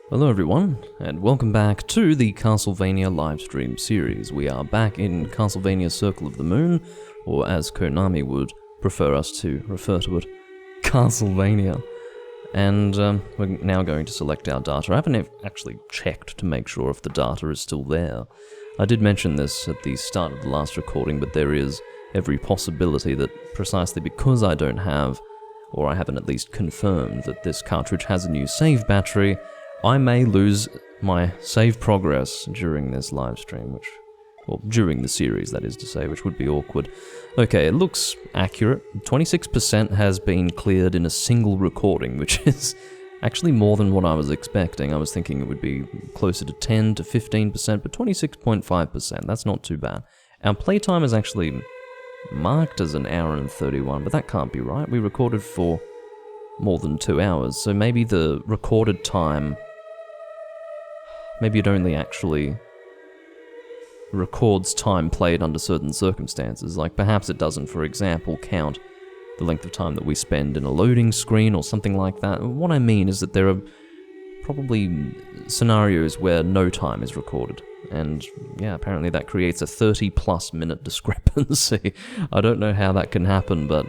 Hello everyone, and welcome back to the Castlevania livestream series. We are back in Castlevania Circle of the Moon, or as Konami would prefer us to refer to it, Castlevania. And we're now going to select our data. I haven't actually checked to make sure if the data is still there. I did mention this at the start of the last recording, but there is every possibility that precisely because I don't have, or I haven't at least confirmed that this cartridge has a new save battery, I may lose my save progress during this live stream, or during the series, that is to say, which would be awkward. Okay, it looks accurate. 26% has been cleared in a single recording, which is actually more than what I was expecting. I was thinking it would be closer to 10 to 15%, but 26.5%, that's not too bad. Our playtime is actually marked as an hour and 31, but that can't be right. We recorded for more than 2 hours, so maybe the recorded time, maybe it only actually records time played under certain circumstances. Like perhaps it doesn't, for example, count the length of time that we spend in a loading screen or something like that. What I mean is that there are probably scenarios where no time is recorded. And yeah, apparently that creates a 30-plus minute discrepancy. I don't know how that can happen, but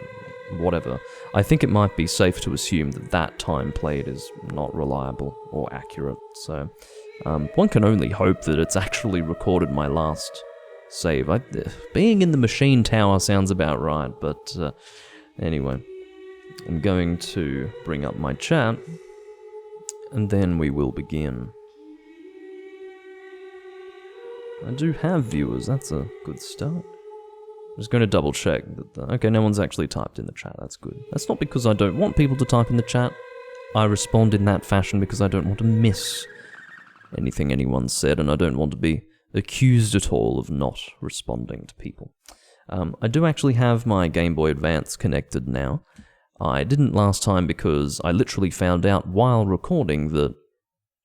whatever. I think it might be safe to assume that that time played is not reliable or accurate, so one can only hope that it's actually recorded my last save. Being in the machine tower sounds about right, but anyway. I'm going to bring up my chat, and then we will begin. I do have viewers, that's a good start. I'm just going to double check that, okay, no one's actually typed in the chat, that's good. That's not because I don't want people to type in the chat. I respond in that fashion because I don't want to miss anything anyone said, and I don't want to be accused at all of not responding to people. I do actually have my Game Boy Advance connected now. I didn't last time because I literally found out while recording that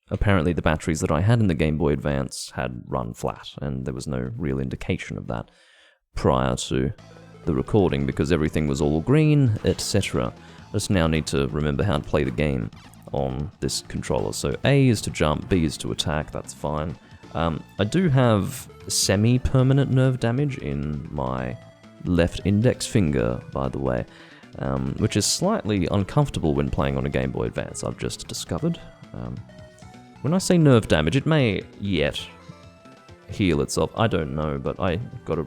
apparently the batteries that I had in the Game Boy Advance had run flat, and there was no real indication of that prior to the recording because everything was all green, etc. I just now need to remember how to play the game on this controller. So A is to jump, B is to attack, that's fine. I do have semi-permanent nerve damage in my left index finger, by the way, which is slightly uncomfortable when playing on a Game Boy Advance, I've just discovered. When I say nerve damage, it may yet heal itself, I don't know, but I got a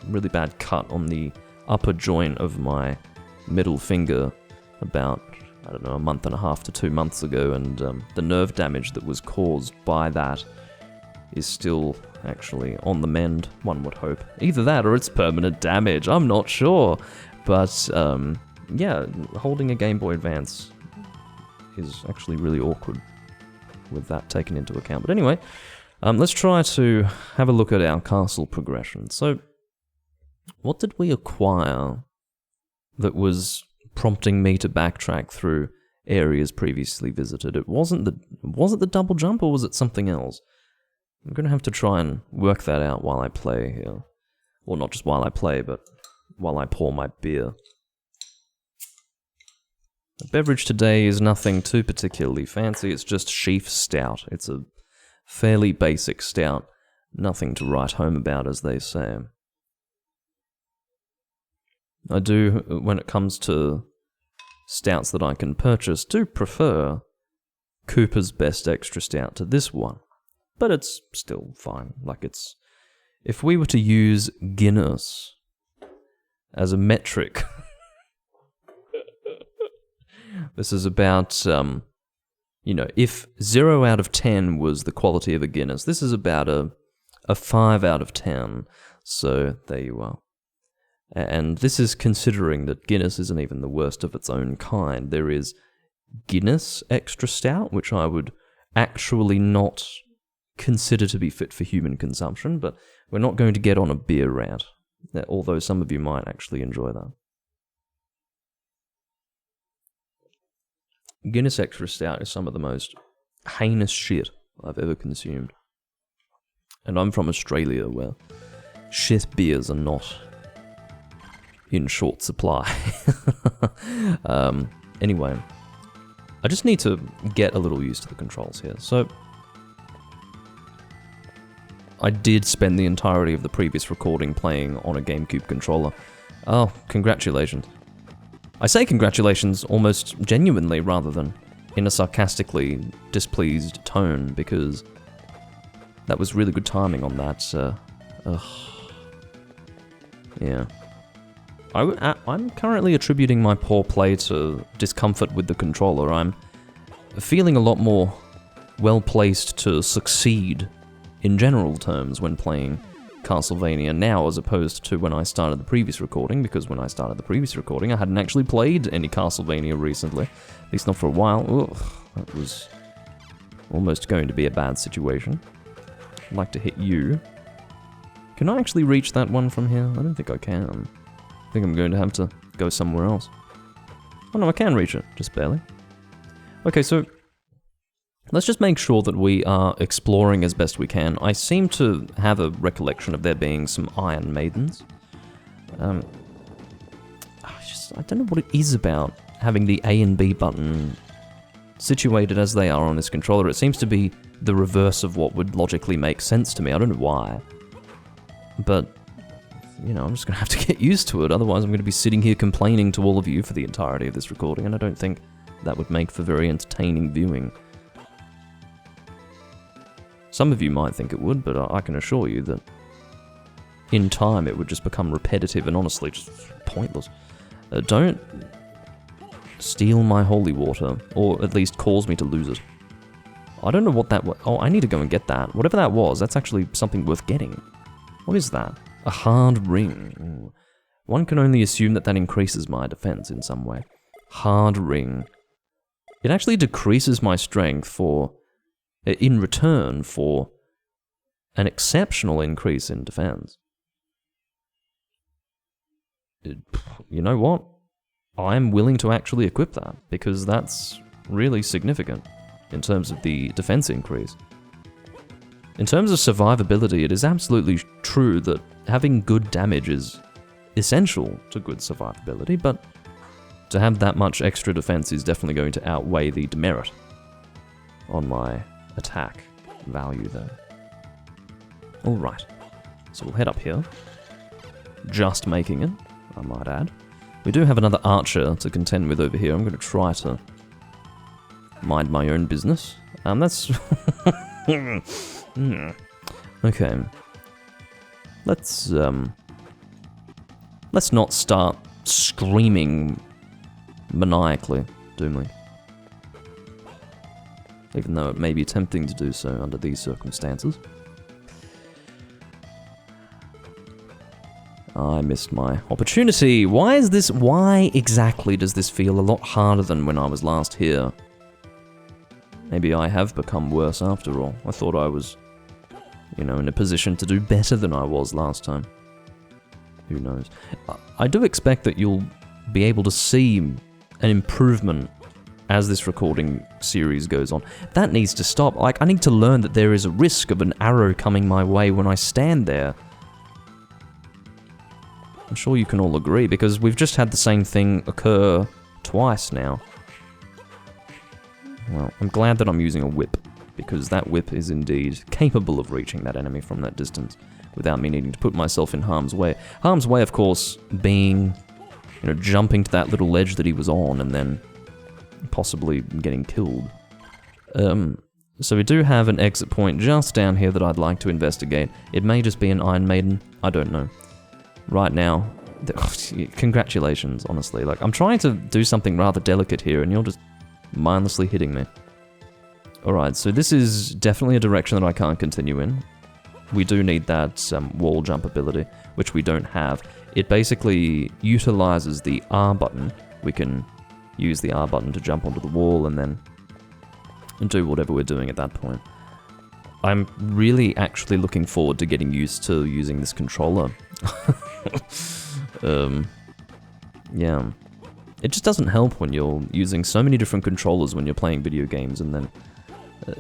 really bad cut on the upper joint of my middle finger about, I don't know, a month and a half to 2 months ago, and the nerve damage that was caused by that is still actually on the mend, one would hope. Either that or it's permanent damage, I'm not sure. But yeah, holding a Game Boy Advance is actually really awkward with that taken into account. But anyway, let's try to have a look at our castle progression. So, what did we acquire that was prompting me to backtrack through areas previously visited? Was it the double jump, or was it something else? I'm going to have to try and work that out while I play here. Well, not just while I play, but while I pour my beer. The beverage today is nothing too particularly fancy, it's just sheaf stout. It's a fairly basic stout, nothing to write home about, as they say. I do, when it comes to stouts that I can purchase, do prefer Cooper's Best Extra Stout to this one. But it's still fine. Like, it's... If we were to use Guinness as a metric... This is about, if 0 out of 10 was the quality of a Guinness, this is about a 5 out of 10. So, there you are. And this is considering that Guinness isn't even the worst of its own kind. There is Guinness Extra Stout, which I would actually not consider to be fit for human consumption, but we're not going to get on a beer rant, although some of you might actually enjoy that. Guinness Extra Stout is some of the most heinous shit I've ever consumed. And I'm from Australia, where shit beers are not in short supply. Anyway, I just need to get a little used to the controls here. So, I did spend the entirety of the previous recording playing on a GameCube controller. Oh, congratulations. I say congratulations almost genuinely rather than in a sarcastically displeased tone, because that was really good timing on that. Yeah. I'm currently attributing my poor play to discomfort with the controller. I'm feeling a lot more well-placed to succeed in general terms when playing Castlevania now as opposed to when I started the previous recording, because when I started the previous recording I hadn't actually played any Castlevania recently, at least not for a while. Ugh, that was almost going to be a bad situation. I'd like to hit you. Can I actually reach that one from here? I don't think I can. I think I'm going to have to go somewhere else. Oh no, I can reach it, just barely. Okay, so let's just make sure that we are exploring as best we can. I seem to have a recollection of there being some Iron Maidens. I don't know what it is about having the A and B button situated as they are on this controller. It seems to be the reverse of what would logically make sense to me. I don't know why. But, you know, I'm just going to have to get used to it. Otherwise I'm going to be sitting here complaining to all of you for the entirety of this recording, and I don't think that would make for very entertaining viewing. Some of you might think it would, but I can assure you that in time it would just become repetitive and honestly just pointless. Don't steal my holy water, or at least cause me to lose it. I don't know what that was. Oh, I need to go and get that. Whatever that was, that's actually something worth getting. What is that? A hard ring. Ooh. One can only assume that that increases my defense in some way. Hard ring. It actually decreases my strength in return for an exceptional increase in defense. You know what? I'm willing to actually equip that, because that's really significant in terms of the defense increase. In terms of survivability, it is absolutely true that having good damage is essential to good survivability, but to have that much extra defense is definitely going to outweigh the demerit on my attack value there. Alright, so we'll head up here. Just making it, I might add. We do have another archer to contend with over here. I'm going to try to mind my own business. That's... Okay. Let's not start screaming maniacally, Doomly. Even though it may be tempting to do so under these circumstances. I missed my opportunity. Why exactly does this feel a lot harder than when I was last here? Maybe I have become worse after all. I thought I was, in a position to do better than I was last time. Who knows? I do expect that you'll be able to see an improvement as this recording series goes on. That needs to stop. Like, I need to learn that there is a risk of an arrow coming my way when I stand there. I'm sure you can all agree, because we've just had the same thing occur twice now. Well, I'm glad that I'm using a whip, because that whip is indeed capable of reaching that enemy from that distance without me needing to put myself in harm's way. Harm's way, of course, being, jumping to that little ledge that he was on and then possibly getting killed. So we do have an exit point just down here that I'd like to investigate. It may just be an Iron Maiden, I don't know. Right now, congratulations, honestly. Like, I'm trying to do something rather delicate here and you're just mindlessly hitting me. Alright, so this is definitely a direction that I can't continue in. We do need that wall jump ability, which we don't have. It basically utilizes the R button. We can use the R button to jump onto the wall and then do whatever we're doing at that point. I'm really actually looking forward to getting used to using this controller. Yeah. It just doesn't help when you're using so many different controllers when you're playing video games, and then,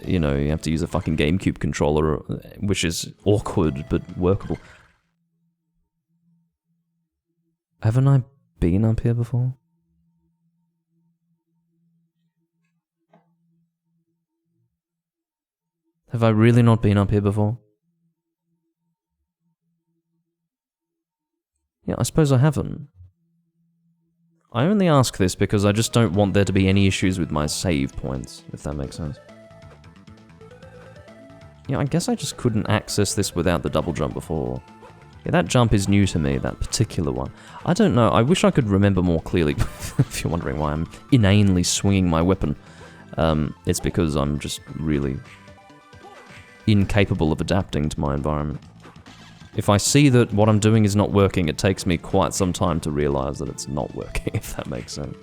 you have to use a fucking GameCube controller, which is awkward but workable. Haven't I been up here before? Have I really not been up here before? Yeah, I suppose I haven't. I only ask this because I just don't want there to be any issues with my save points, if that makes sense. Yeah, I guess I just couldn't access this without the double jump before. Yeah, that jump is new to me, that particular one. I don't know, I wish I could remember more clearly, if you're wondering why I'm inanely swinging my weapon. It's because I'm just really incapable of adapting to my environment. If I see that what I'm doing is not working, it takes me quite some time to realize that it's not working, if that makes sense.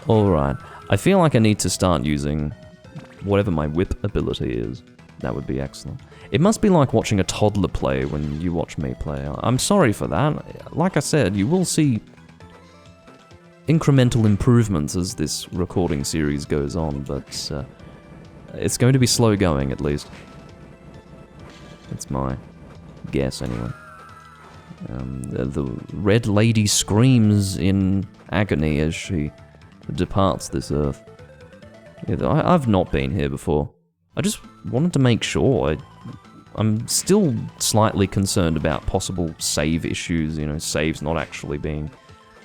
Alright, I feel like I need to start using whatever my whip ability is. That would be excellent. It must be like watching a toddler play when you watch me play. I'm sorry for that. Like I said, you will see incremental improvements as this recording series goes on, but it's going to be slow going, at least. That's my guess, anyway. The red lady screams in agony as she departs this earth. Yeah, I've not been here before. I just wanted to make sure. I'm still slightly concerned about possible save issues, you know, saves not actually being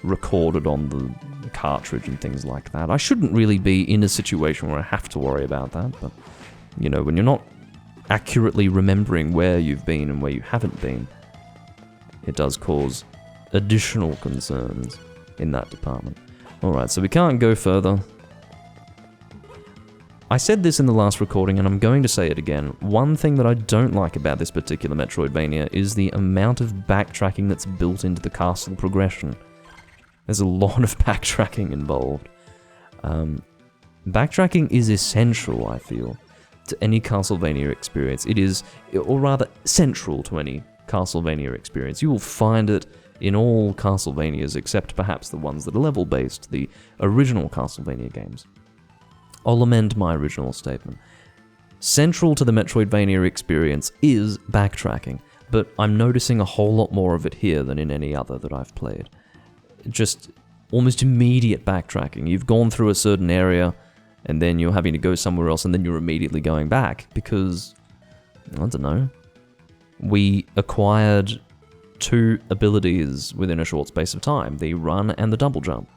recorded on the cartridge and things like that. I shouldn't really be in a situation where I have to worry about that, but, you know, when you're not accurately remembering where you've been and where you haven't been, it does cause additional concerns in that department. Alright, so we can't go further. I said this in the last recording, and I'm going to say it again. One thing that I don't like about this particular Metroidvania is the amount of backtracking that's built into the castle progression. There's a lot of backtracking involved. Backtracking is essential, I feel, to any Castlevania experience. It is, or rather, central to any Castlevania experience. You will find it in all Castlevanias, except perhaps the ones that are level-based, the original Castlevania games. I'll amend my original statement. Central to the Metroidvania experience is backtracking, but I'm noticing a whole lot more of it here than in any other that I've played. Just almost immediate backtracking. You've gone through a certain area, and then you're having to go somewhere else, and then you're immediately going back, because, I don't know, we acquired 2 abilities within a short space of time, the run and the double jump,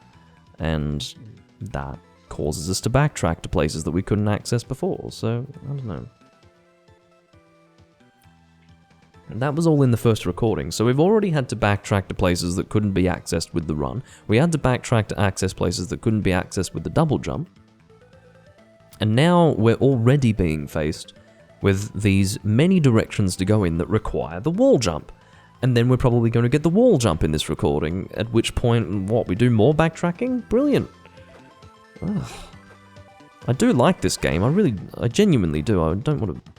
and that causes us to backtrack to places that we couldn't access before, so, I don't know. And that was all in the first recording, so we've already had to backtrack to places that couldn't be accessed with the run, we had to backtrack to access places that couldn't be accessed with the double jump, and now we're already being faced with these many directions to go in that require the wall jump. And then we're probably going to get the wall jump in this recording, at which point, what, we do more backtracking? Brilliant. Ugh. I do like this game, I genuinely do. I don't want to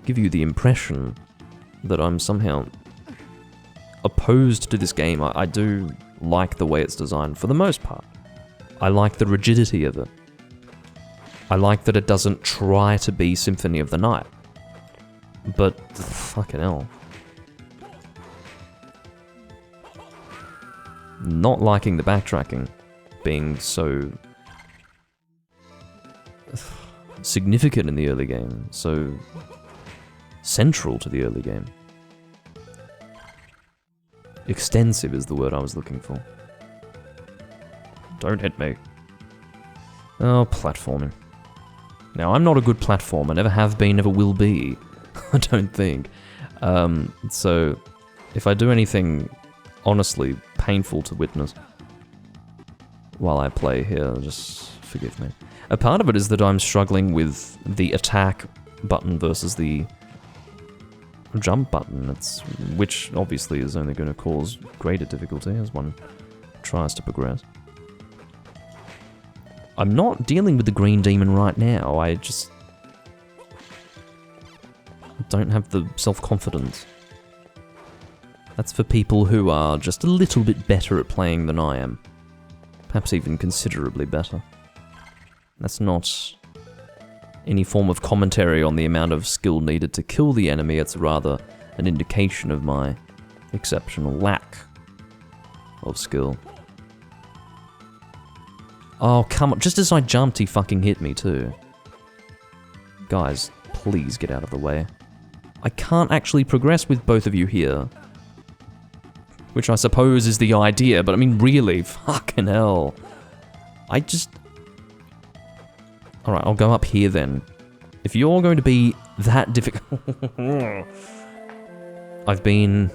give you the impression that I'm somehow opposed to this game. I do like the way it's designed for the most part. I like the rigidity of it. I like that it doesn't try to be Symphony of the Night. But, fucking hell. Not liking the backtracking being so significant in the early game, so central to the early game. Extensive is the word I was looking for. Don't hit me. Oh, platforming. Now, I'm not a good platformer, never have been, never will be, I don't think. So, if I do anything honestly painful to witness while I play here, just forgive me. A part of it is that I'm struggling with the attack button versus the jump button, which obviously is only going to cause greater difficulty as one tries to progress. I'm not dealing with the green demon right now, I just don't have the self-confidence. That's for people who are just a little bit better at playing than I am. Perhaps even considerably better. That's not any form of commentary on the amount of skill needed to kill the enemy, it's rather an indication of my exceptional lack of skill. Oh, come on. Just as I jumped, he fucking hit me too. Guys, please get out of the way. I can't actually progress with both of you here. Which I suppose is the idea, but I mean, really, fucking hell. I just... Alright, I'll go up here then. If you're going to be that difficult... I've been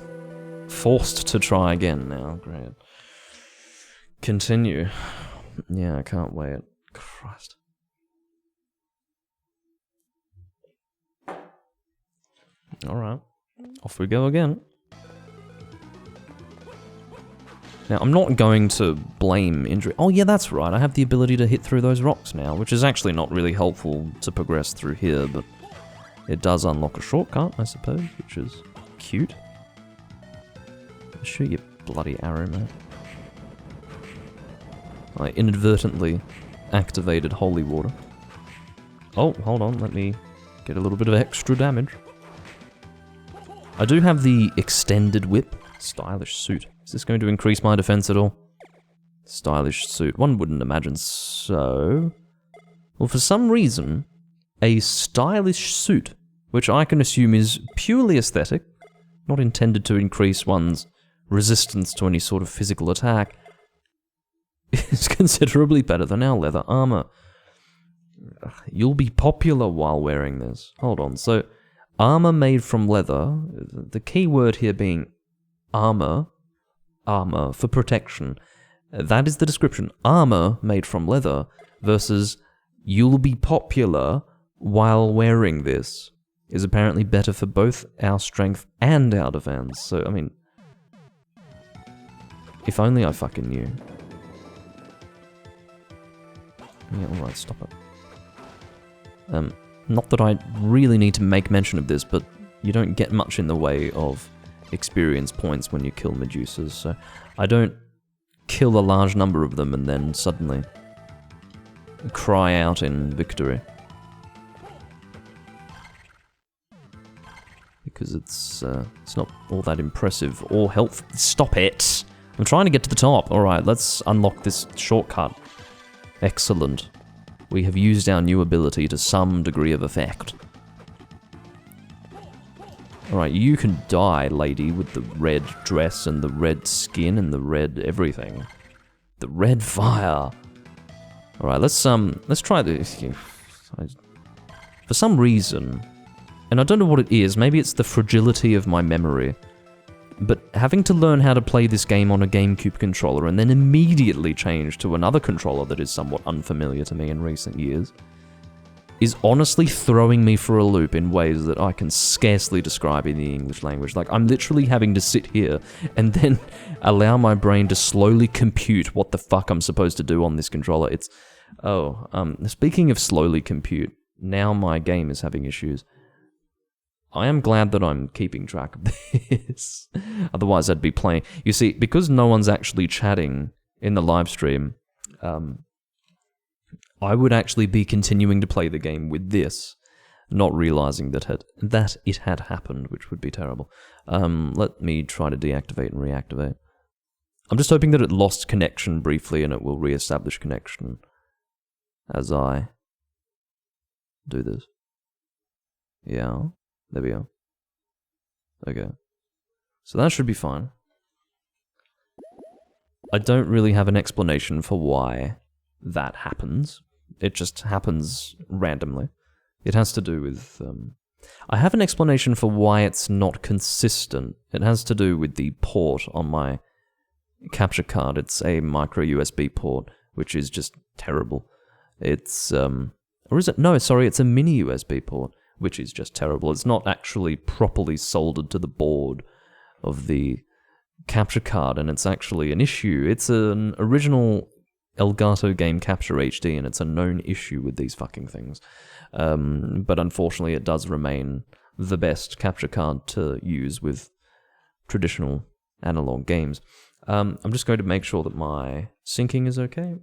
forced to try again now. Great. Continue. Yeah, I can't wait. Christ. Alright. Off we go again. Now, I'm not going to blame injury. Oh, yeah, that's right. I have the ability to hit through those rocks now, which is actually not really helpful to progress through here, but it does unlock a shortcut, I suppose, which is cute. Shoot your bloody arrow, man. I inadvertently activated holy water. Oh, hold on. Let me get a little bit of extra damage. I do have the extended whip. Stylish suit. Is this going to increase my defense at all? Stylish suit. One wouldn't imagine so. Well, for some reason, a stylish suit, which I can assume is purely aesthetic, not intended to increase one's resistance to any sort of physical attack, is considerably better than our leather armor. You'll be popular while wearing this. Hold on. So, armor made from leather, the key word here being armor for protection. That is the description. Armor made from leather versus you'll be popular while wearing this is apparently better for both our strength and our defense. So, I mean, if only I fucking knew. Yeah, alright, stop it. Not that I really need to make mention of this, but you don't get much in the way of experience points when you kill Medusas, so I don't kill a large number of them and then suddenly cry out in victory. Because it's not all that impressive or helpful. Stop it! I'm trying to get to the top. Alright, let's unlock this shortcut. Excellent. We have used our new ability to some degree of effect. Alright, you can die, lady, with the red dress and the red skin and the red everything. The red fire. Alright, let's try this. For some reason, and I don't know what it is, maybe it's the fragility of my memory, but having to learn how to play this game on a GameCube controller and then immediately change to another controller that is somewhat unfamiliar to me in recent years is honestly throwing me for a loop in ways that I can scarcely describe in the English language. Like, I'm literally having to sit here and then allow my brain to slowly compute what the fuck I'm supposed to do on this controller. It's... Oh, speaking of slowly compute, now my game is having issues. I am glad that I'm keeping track of this. Otherwise, I'd be playing... You see, because no one's actually chatting in the live stream, I would actually be continuing to play the game with this, not realizing that it had happened, which would be terrible. Let me try to deactivate and reactivate. I'm just hoping that it lost connection briefly and it will reestablish connection as I do this. Yeah, there we go. Okay. So that should be fine. I don't really have an explanation for why that happens. It just happens randomly. It has to do with... I have an explanation for why it's not consistent. It has to do with the port on my capture card. It's a micro USB port, which is just terrible. It's... Or is it? No, sorry, it's a mini USB port, which is just terrible. It's not actually properly soldered to the board of the capture card, and it's actually an issue. It's an original Elgato Game Capture HD, and it's a known issue with these fucking things. But unfortunately, it does remain the best capture card to use with traditional analog games. I'm just going to make sure that my syncing is okay.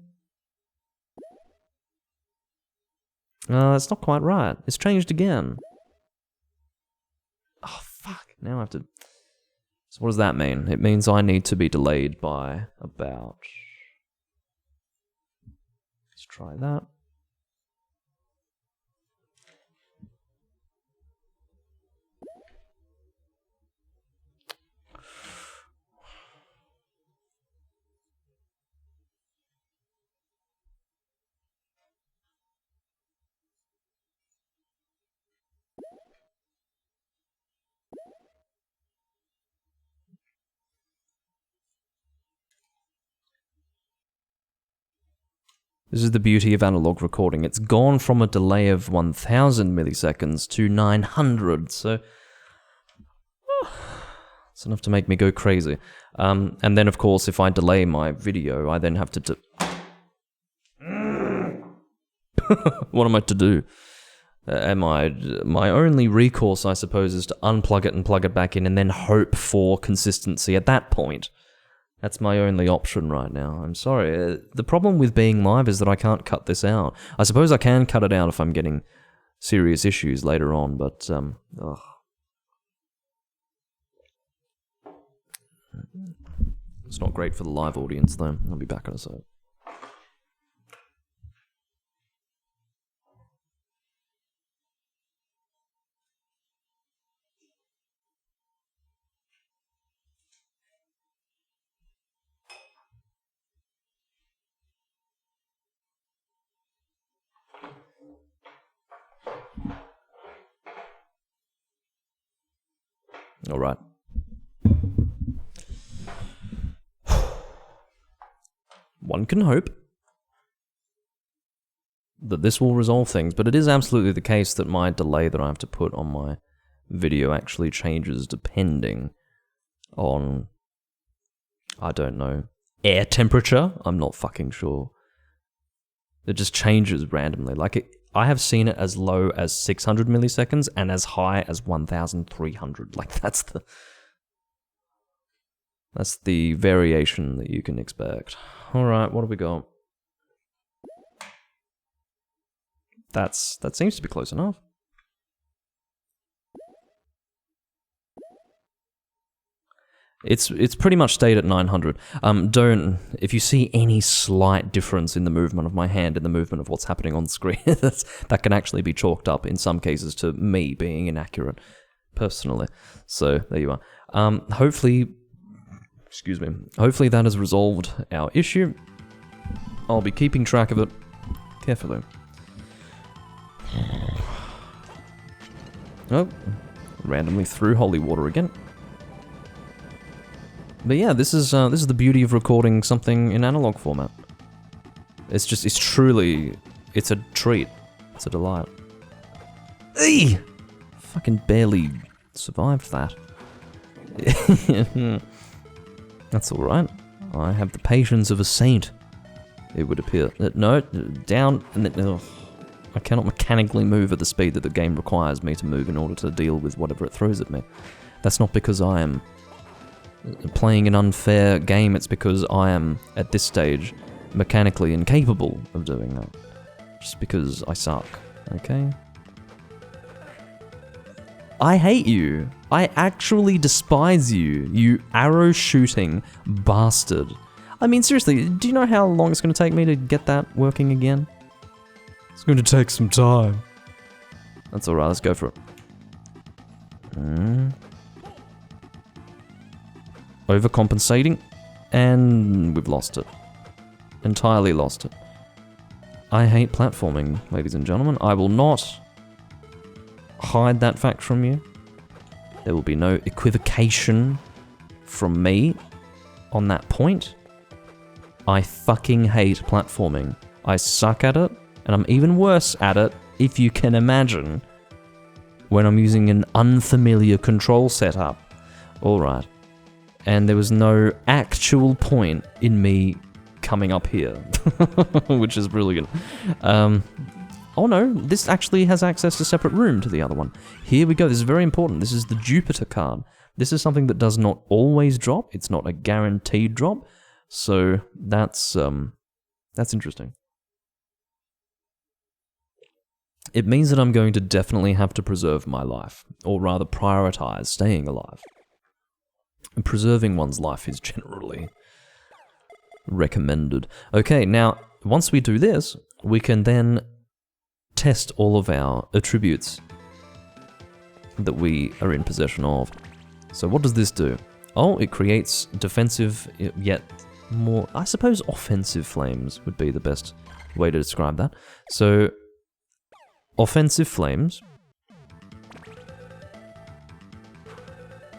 That's not quite right. It's changed again. Oh, fuck. Now I have to... So what does that mean? It means I need to be delayed by about... Let's try that. This is the beauty of analog recording. It's gone from a delay of 1000 milliseconds to 900, so it's enough to make me go crazy. And then, of course, if I delay my video, I then have to what am I to do? My only recourse, I suppose, is to unplug it and plug it back in and then hope for consistency at that point. That's my only option right now. I'm sorry. The problem with being live is that I can't cut this out. I suppose I can cut it out if I'm getting serious issues later on, but, ugh. It's not great for the live audience, though. I'll be back in a sec. All right. One can hope that this will resolve things, but it is absolutely the case that my delay that I have to put on my video actually changes depending on, I don't know, air temperature? I'm not fucking sure. It just changes randomly. Like, I have seen it as low as 600 milliseconds and as high as 1,300. Like, that's the variation that you can expect. Alright, what have we got? That seems to be close enough. It's pretty much stayed at 900. If you see any slight difference in the movement of my hand and the movement of what's happening on the screen, that can actually be chalked up in some cases to me being inaccurate, personally. So, there you are. Hopefully that has resolved our issue. I'll be keeping track of it carefully. Oh, randomly threw holy water again. But yeah, this is the beauty of recording something in analog format. It's truly a treat. It's a delight. Eey! Fucking barely survived that. That's alright. I have the patience of a saint, it would appear. No, down, and then, ugh. I cannot mechanically move at the speed that the game requires me to move in order to deal with whatever it throws at me. That's not because I am playing an unfair game, it's because I am, at this stage, mechanically incapable of doing that. Just because I suck, okay? I hate you. I actually despise you, you arrow-shooting bastard. I mean, seriously, do you know how long it's going to take me to get that working again? It's going to take some time. That's alright, let's go for it. Overcompensating, and we've lost it. Entirely lost it. I hate platforming, ladies and gentlemen. I will not hide that fact from you. There will be no equivocation from me on that point. I fucking hate platforming. I suck at it, and I'm even worse at it, if you can imagine, when I'm using an unfamiliar control setup. Alright. And there was no actual point in me coming up here, which is brilliant. Oh no, this actually has access to a separate room to the other one. Here we go, this is very important. This is the Jupiter card. This is something that does not always drop. It's not a guaranteed drop. So that's interesting. It means that I'm going to definitely have to preserve my life, or rather prioritize staying alive. And preserving one's life is generally recommended. Okay, now, once we do this, we can then test all of our attributes that we are in possession of. So what does this do? Oh, it creates defensive, yet more, I suppose offensive flames would be the best way to describe that. So, offensive flames.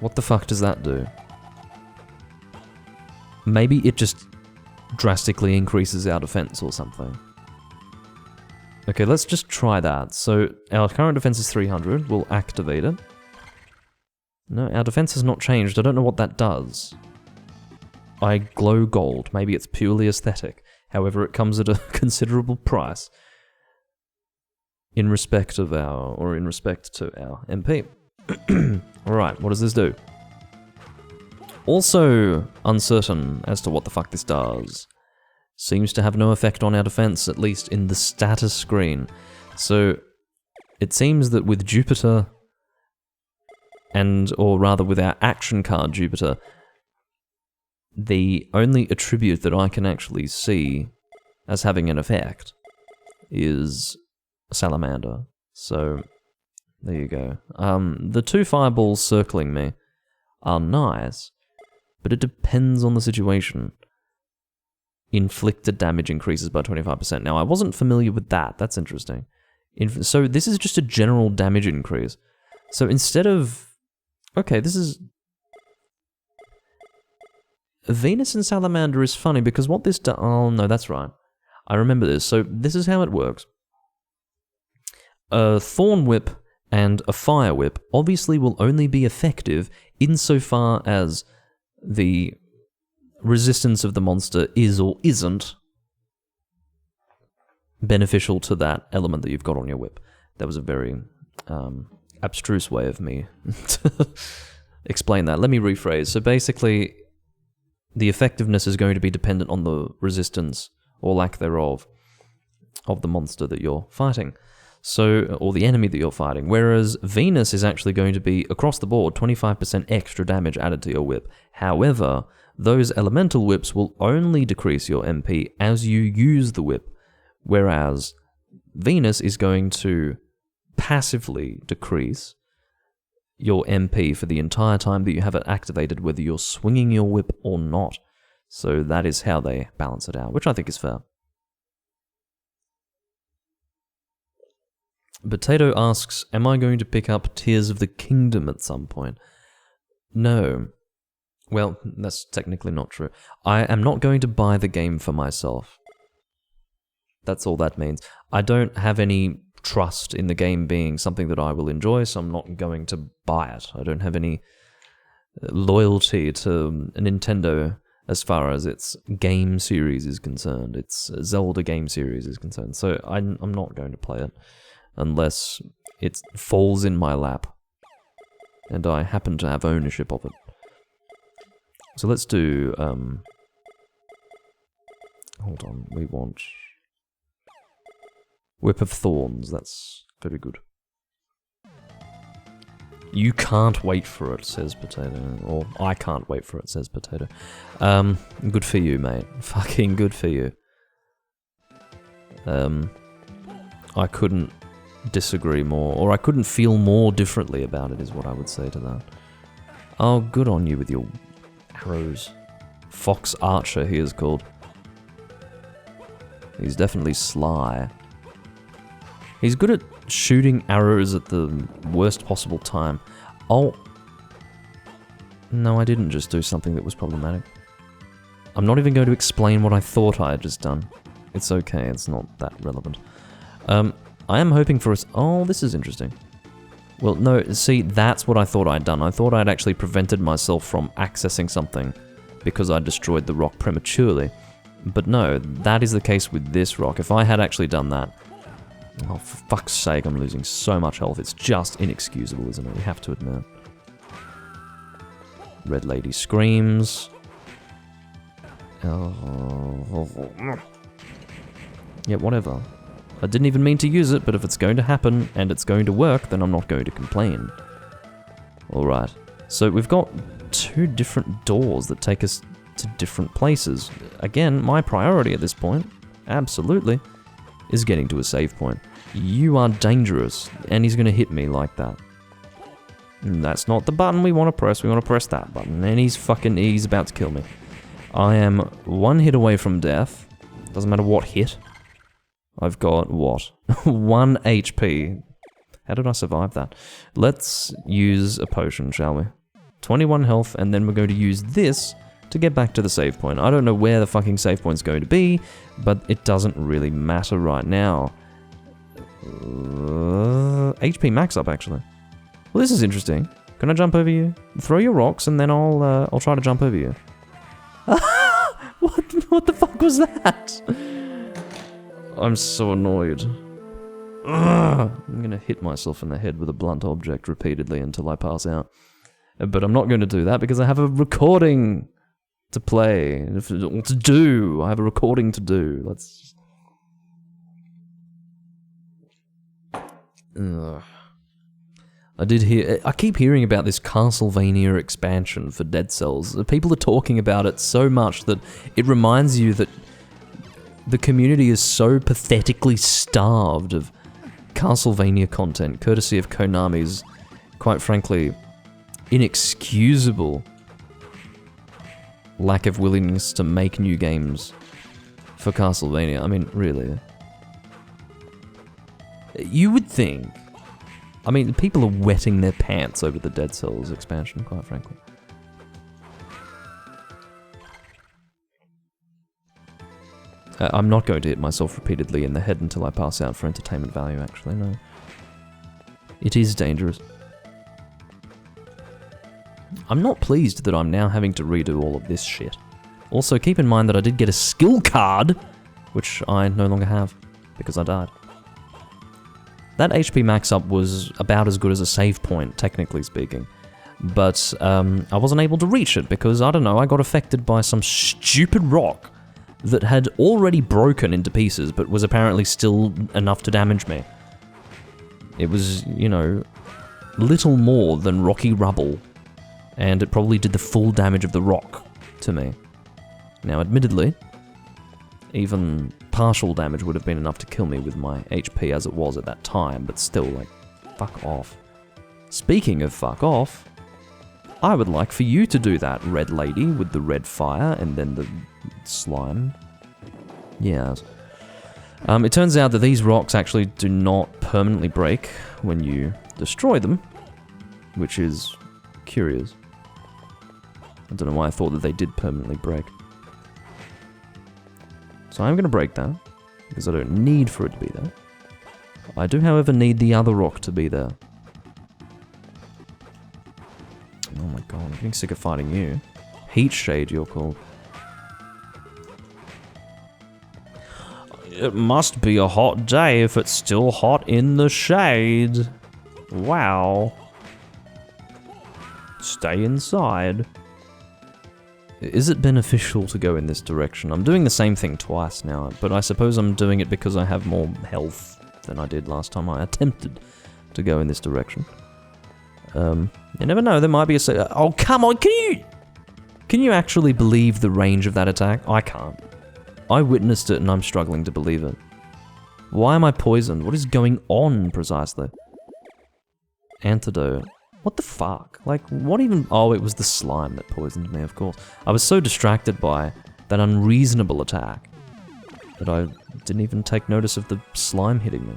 What the fuck does that do? Maybe it just drastically increases our defense or something. Okay, let's just try that. So our current defense is 300. We'll activate it. No, our defense has not changed. I don't know what that does. I glow gold. Maybe it's purely aesthetic. However, it comes at a considerable price in respect to our MP. Alright, what does this do? Also uncertain as to what the fuck this does. Seems to have no effect on our defense, at least in the status screen. So it seems that with Jupiter, or rather with our action card Jupiter, the only attribute that I can actually see as having an effect is Salamander. So there you go. The 2 fireballs circling me are nice, but it depends on the situation. Inflicted damage increases by 25%. Now, I wasn't familiar with that. That's interesting. So this is just a general damage increase. So instead of... Okay, this is... Venus and Salamander is funny because what this does... Oh, no, that's right. I remember this. So this is how it works. A Thorn Whip and a Fire Whip obviously will only be effective insofar as the resistance of the monster is or isn't beneficial to that element that you've got on your whip. That was a very abstruse way of me to explain that. Let me rephrase. So basically, the effectiveness is going to be dependent on the resistance, or lack thereof, of the monster that you're fighting. So, or the enemy that you're fighting. Whereas Venus is actually going to be, across the board, 25% extra damage added to your whip. However, those elemental whips will only decrease your MP as you use the whip, whereas Venus is going to passively decrease your MP for the entire time that you have it activated, whether you're swinging your whip or not. So that is how they balance it out, which I think is fair. Potato asks, am I going to pick up Tears of the Kingdom at some point? No. Well, that's technically not true. I am not going to buy the game for myself. That's all that means. I don't have any trust in the game being something that I will enjoy, so I'm not going to buy it. I don't have any loyalty to Nintendo as far as its game series is concerned. Its Zelda game series is concerned. So I'm not going to play it unless it falls in my lap and I happen to have ownership of it. So let's do, hold on, we want Whip of Thorns. That's very good. You can't wait for it, says Potato. Or, I can't wait for it, says Potato. Good for you, mate. Fucking good for you. I couldn't disagree more, or I couldn't feel more differently about it, is what I would say to that. Oh, good on you with your arrows. Fox Archer, he is called. He's definitely sly. He's good at shooting arrows at the worst possible time. Oh. No, I didn't just do something that was problematic. I'm not even going to explain what I thought I had just done. It's okay, it's not that relevant. I am hoping for us. Oh, this is interesting. Well, no, see, that's what I thought I'd done. I thought I'd actually prevented myself from accessing something because I destroyed the rock prematurely. But no, that is the case with this rock. If I had actually done that... Oh, for fuck's sake, I'm losing so much health. It's just inexcusable, isn't it? We have to admit. Red Lady screams. Oh. Yeah, whatever. I didn't even mean to use it, but if it's going to happen and it's going to work, then I'm not going to complain. Alright, so we've got 2 different doors that take us to different places. Again, my priority at this point, absolutely, is getting to a save point. You are dangerous, and he's going to hit me like that. And that's not the button we want to press. We want to press that button, and he's about to kill me. I am 1 hit away from death. Doesn't matter what hit. I've got, what? 1 HP. How did I survive that? Let's use a potion, shall we? 21 health, and then we're going to use this to get back to the save point. I don't know where the fucking save point's going to be, but it doesn't really matter right now. HP max up, actually. Well, this is interesting. Can I jump over you? Throw your rocks, and then I'll try to jump over you. What the fuck was that? I'm so annoyed. Ugh. I'm gonna hit myself in the head with a blunt object repeatedly until I pass out. But I'm not going to do that because I have a recording to play, to do. I have a recording to do. Let's... Ugh. I keep hearing about this Castlevania expansion for Dead Cells. People are talking about it so much that it reminds you that the community is so pathetically starved of Castlevania content, courtesy of Konami's, quite frankly, inexcusable lack of willingness to make new games for Castlevania. I mean, really. You would think... I mean, people are wetting their pants over the Dead Cells expansion, quite frankly. I'm not going to hit myself repeatedly in the head until I pass out for entertainment value, actually, no. It is dangerous. I'm not pleased that I'm now having to redo all of this shit. Also, keep in mind that I did get a skill card, which I no longer have, because I died. That HP max up was about as good as a save point, technically speaking. But I wasn't able to reach it because, I don't know, I got affected by some stupid rock that had already broken into pieces, but was apparently still enough to damage me. It was, you know, little more than rocky rubble, and it probably did the full damage of the rock to me. Now, admittedly, even partial damage would have been enough to kill me with my HP as it was at that time, but still, like, fuck off. Speaking of fuck off, I would like for you to do that, red lady, with the red fire and then the slime. Yeah. It turns out that these rocks actually do not permanently break when you destroy them, which is curious. I don't know why I thought that they did permanently break. So I'm going to break that, because I don't need for it to be there. I do, however, need the other rock to be there. Oh my god, I'm getting sick of fighting you. Heat Shade, you're called. It must be a hot day if it's still hot in the shade. Wow. Stay inside. Is it beneficial to go in this direction? I'm doing the same thing twice now, but I suppose I'm doing it because I have more health than I did last time I attempted to go in this direction. You never know, there might be a... Oh, come on, can you actually believe the range of that attack? I can't. I witnessed it and I'm struggling to believe it. Why am I poisoned? What is going on, precisely? Antidote. What the fuck? Like, what even... Oh, it was the slime that poisoned me, of course. I was so distracted by that unreasonable attack that I didn't even take notice of the slime hitting me.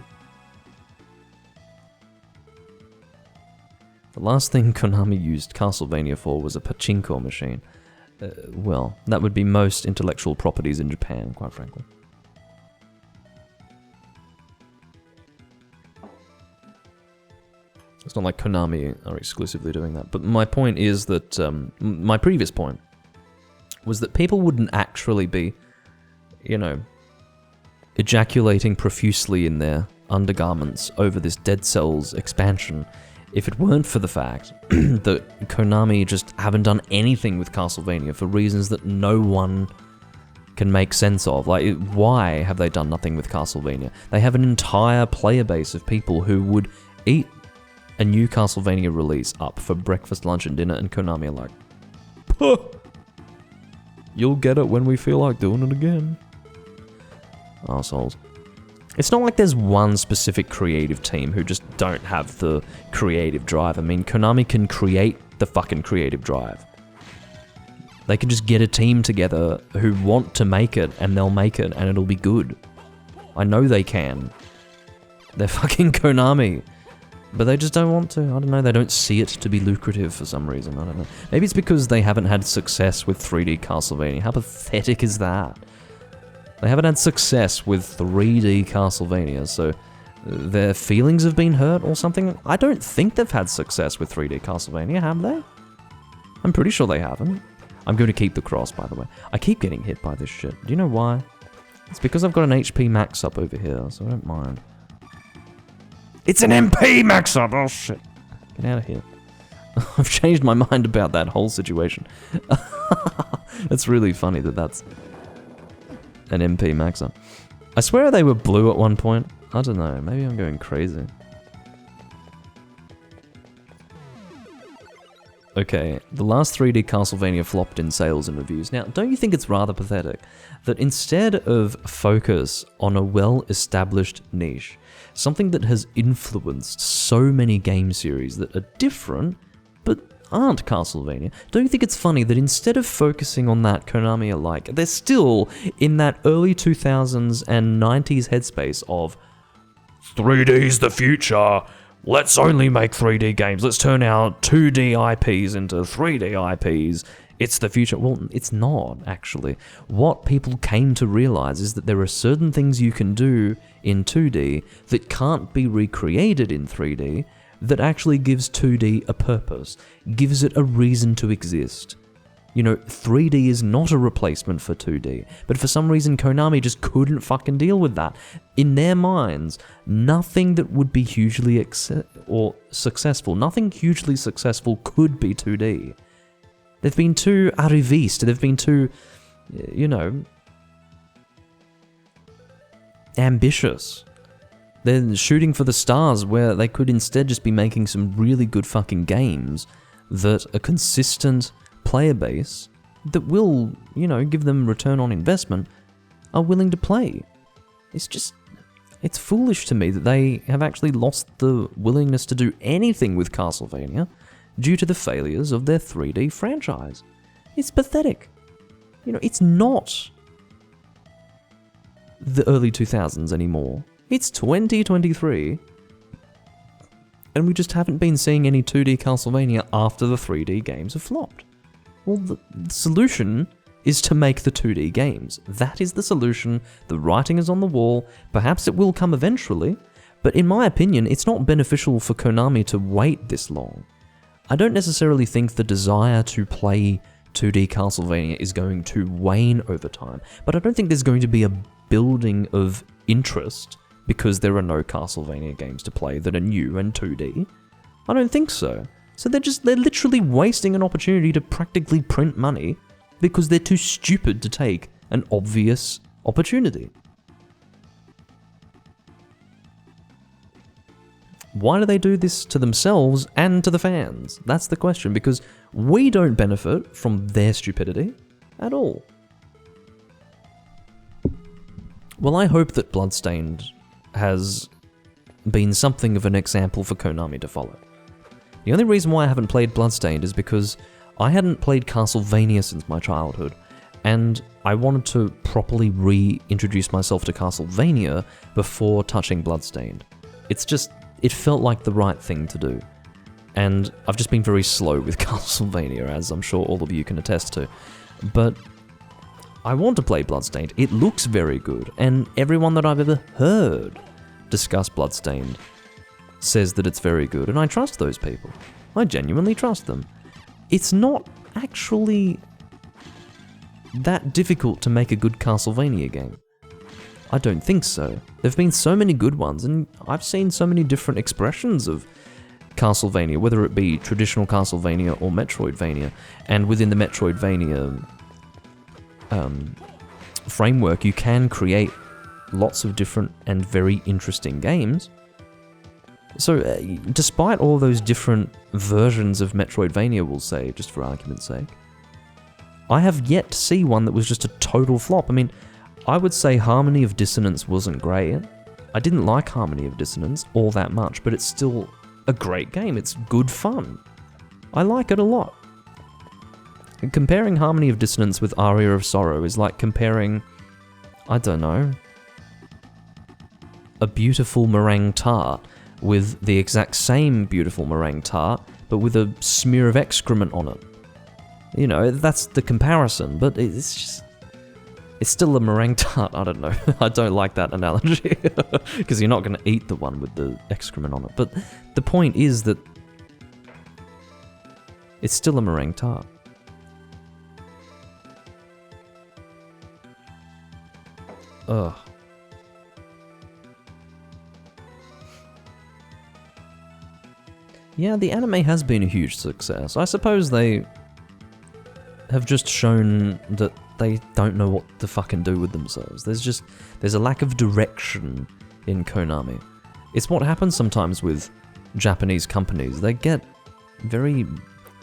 The last thing Konami used Castlevania for was a pachinko machine. Well, that would be most intellectual properties in Japan, quite frankly. It's not like Konami are exclusively doing that, but my point is that, my previous point was that people wouldn't actually be, you know, ejaculating profusely in their undergarments over this Dead Cells expansion if it weren't for the fact that Konami just haven't done anything with Castlevania for reasons that no one can make sense of. Like, why have they done nothing with Castlevania? They have an entire player base of people who would eat a new Castlevania release up for breakfast, lunch, and dinner, and Konami are like, puh, you'll get it when we feel like doing it again. Arseholes. It's not like there's one specific creative team who just don't have the creative drive. I mean, Konami can create the fucking creative drive. They can just get a team together who want to make it, and they'll make it, and it'll be good. I know they can. They're fucking Konami. But they just don't want to. I don't know, they don't see it to be lucrative for some reason. I don't know. Maybe it's because they haven't had success with 3D Castlevania. How pathetic is that? They haven't had success with 3D Castlevania, so their feelings have been hurt or something. I don't think they've had success with 3D Castlevania, have they? I'm pretty sure they haven't. I'm going to keep the cross, by the way. I keep getting hit by this shit. Do you know why? It's because I've got an HP max up over here, so I don't mind. It's an MP max up! Oh shit. Get out of here. I've changed my mind about that whole situation. It's really funny that that's an MP max up. I swear they were blue at one point. I don't know, maybe I'm going crazy. Okay, the last 3D Castlevania flopped in sales and reviews. Now, don't you think it's rather pathetic that instead of focus on a well-established niche, something that has influenced so many game series that are different, but aren't Castlevania, don't you think it's funny that instead of focusing on that, Konami are like, they're still in that early 2000s and 90s headspace of 3D's the future. Let's only make 3D games. Let's turn our 2D IPs into 3D IPs. It's the future. Well, it's not, actually. What people came to realize is that there are certain things you can do in 2D that can't be recreated in 3D that actually gives 2D a purpose, gives it a reason to exist. You know, 3D is not a replacement for 2D, but for some reason Konami just couldn't fucking deal with that. In their minds, nothing that would be hugely successful, nothing hugely successful could be 2D. They've been too arriviste, they've been too, you know, ambitious. They're shooting for the stars where they could instead just be making some really good fucking games that a consistent player base that will, you know, give them return on investment are willing to play. It's foolish to me that they have actually lost the willingness to do anything with Castlevania due to the failures of their 3D franchise. It's pathetic. You know, it's not the early 2000s anymore. It's 2023. And we just haven't been seeing any 2D Castlevania after the 3D games have flopped. Well, the solution is to make the 2D games. That is the solution. The writing is on the wall. Perhaps it will come eventually, but in my opinion, it's not beneficial for Konami to wait this long. I don't necessarily think the desire to play 2D Castlevania is going to wane over time, but I don't think there's going to be a building of interest because there are no Castlevania games to play that are new and 2D. I don't think so. So they're literally wasting an opportunity to practically print money because they're too stupid to take an obvious opportunity. Why do they do this to themselves and to the fans? That's the question, because we don't benefit from their stupidity at all. Well, I hope that Bloodstained has been something of an example for Konami to follow. The only reason why I haven't played Bloodstained is because I hadn't played Castlevania since my childhood, and I wanted to properly reintroduce myself to Castlevania before touching Bloodstained. It felt like the right thing to do. And I've just been very slow with Castlevania, as I'm sure all of you can attest to. But I want to play Bloodstained. It looks very good, and everyone that I've ever heard discuss Bloodstained says that it's very good, and I trust those people. I genuinely trust them. It's not actually that difficult to make a good Castlevania game. I don't think so. There've been so many good ones, and I've seen so many different expressions of Castlevania, whether it be traditional Castlevania or Metroidvania, and within the Metroidvania framework, you can create lots of different and very interesting games. So, despite all those different versions of Metroidvania, we'll say, just for argument's sake, I have yet to see one that was just a total flop. I mean, I would say Harmony of Dissonance wasn't great. I didn't like Harmony of Dissonance all that much, but it's still a great game. It's good fun. I like it a lot. And comparing Harmony of Dissonance with Aria of Sorrow is like comparing, I don't know, a beautiful meringue tart with the exact same beautiful meringue tart, but with a smear of excrement on it. You know, that's the comparison, but it's It's still a meringue tart. I don't know. I don't like that analogy. Because you're not going to eat the one with the excrement on it. But the point is that it's still a meringue tart. Ugh. Yeah, the anime has been a huge success. I suppose they have just shown that they don't know what to fucking do with themselves. There's a lack of direction in Konami. It's what happens sometimes with Japanese companies. They get very,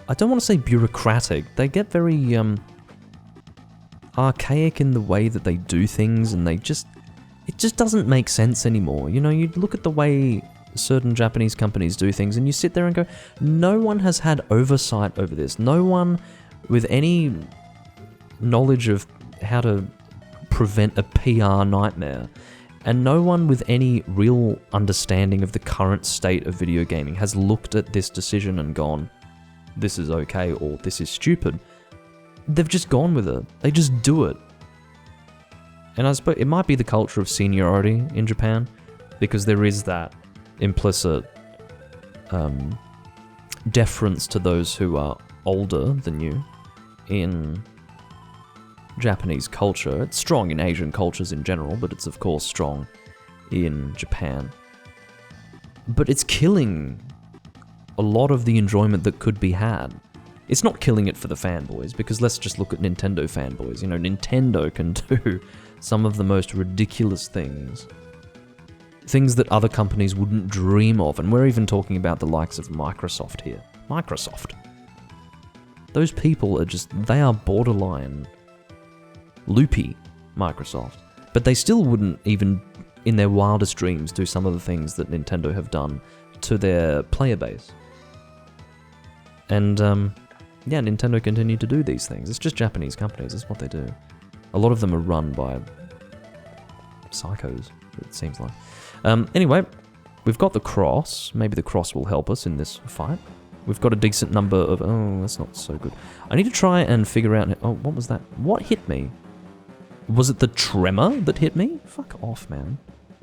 I don't want to say bureaucratic, they get very archaic in the way that they do things, and it just doesn't make sense anymore. You know, you look at the way certain Japanese companies do things and you sit there and go, no one has had oversight over this. No one with any knowledge of how to prevent a PR nightmare, and no one with any real understanding of the current state of video gaming has looked at this decision and gone, this is okay or this is stupid. They've just gone with it. They just do it. And I suppose it might be the culture of seniority in Japan, because there is that implicit deference to those who are older than you in Japanese culture. It's strong in Asian cultures in general, but it's of course strong in Japan. But it's killing a lot of the enjoyment that could be had. It's not killing it for the fanboys, because let's just look at Nintendo fanboys. You know, Nintendo can do some of the most ridiculous things. Things that other companies wouldn't dream of, and we're even talking about the likes of Microsoft here. Microsoft. Those people are they are borderline loopy, Microsoft. But they still wouldn't even, in their wildest dreams, do some of the things that Nintendo have done to their player base. And, yeah, Nintendo continue to do these things. It's just Japanese companies, that's what they do. A lot of them are run by psychos, it seems like. Anyway, we've got the cross. Maybe the cross will help us in this fight. We've got a decent number of... Oh, that's not so good. I need to try and figure out... Oh, what was that? What hit me? Was it the tremor that hit me? Fuck off, man.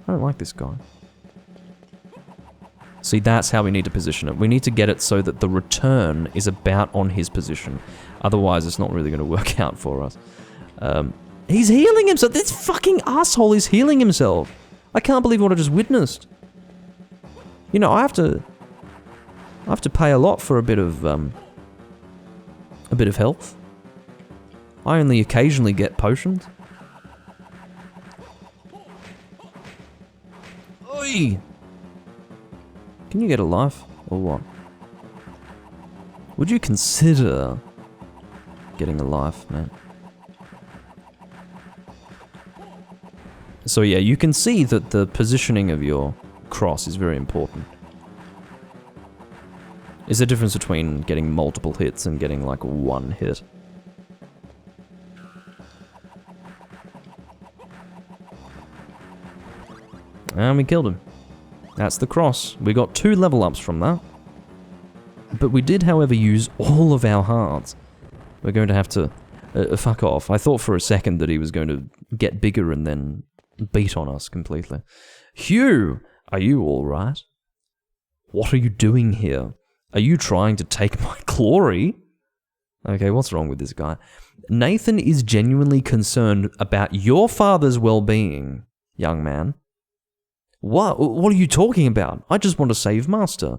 I don't like this guy. See, that's how we need to position it. We need to get it so that the return is about on his position. Otherwise, it's not really going to work out for us. He's healing himself. This fucking asshole is healing himself. I can't believe what I just witnessed. You know, I have to pay a lot for a bit of health. I only occasionally get potions. Oi! Can you get a life or what? Would you consider getting a life, man? So yeah, you can see that the positioning of your cross is very important. Is there a difference between getting multiple hits and getting like one hit? And we killed him. That's the cross. We got 2 level ups from that. But we did, however, use all of our hearts. We're going to have to... fuck off. I thought for a second that he was going to get bigger and then beat on us completely. Hugh! Are you alright? What are you doing here? Are you trying to take my glory? Okay, what's wrong with this guy? Nathan is genuinely concerned about your father's well-being, young man. What? What are you talking about? I just want to save Master.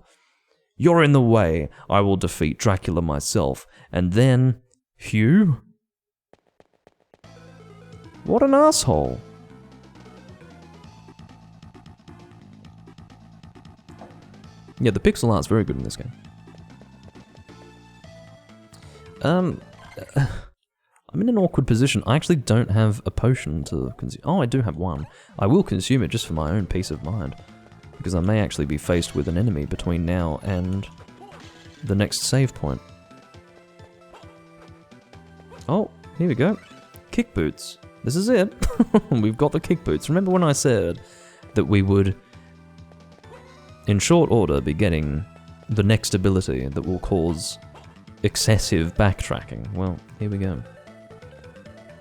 You're in the way. I will defeat Dracula myself. And then... Hugh? What an asshole. Yeah, the pixel art's very good in this game. I'm in an awkward position. I actually don't have a potion to consume. Oh, I do have one. I will consume it just for my own peace of mind, because I may actually be faced with an enemy between now and the next save point. Oh, here we go. Kick boots. This is it. We've got the kick boots. Remember when I said that we would, in short order, be getting the next ability that will cause excessive backtracking? Well, here we go.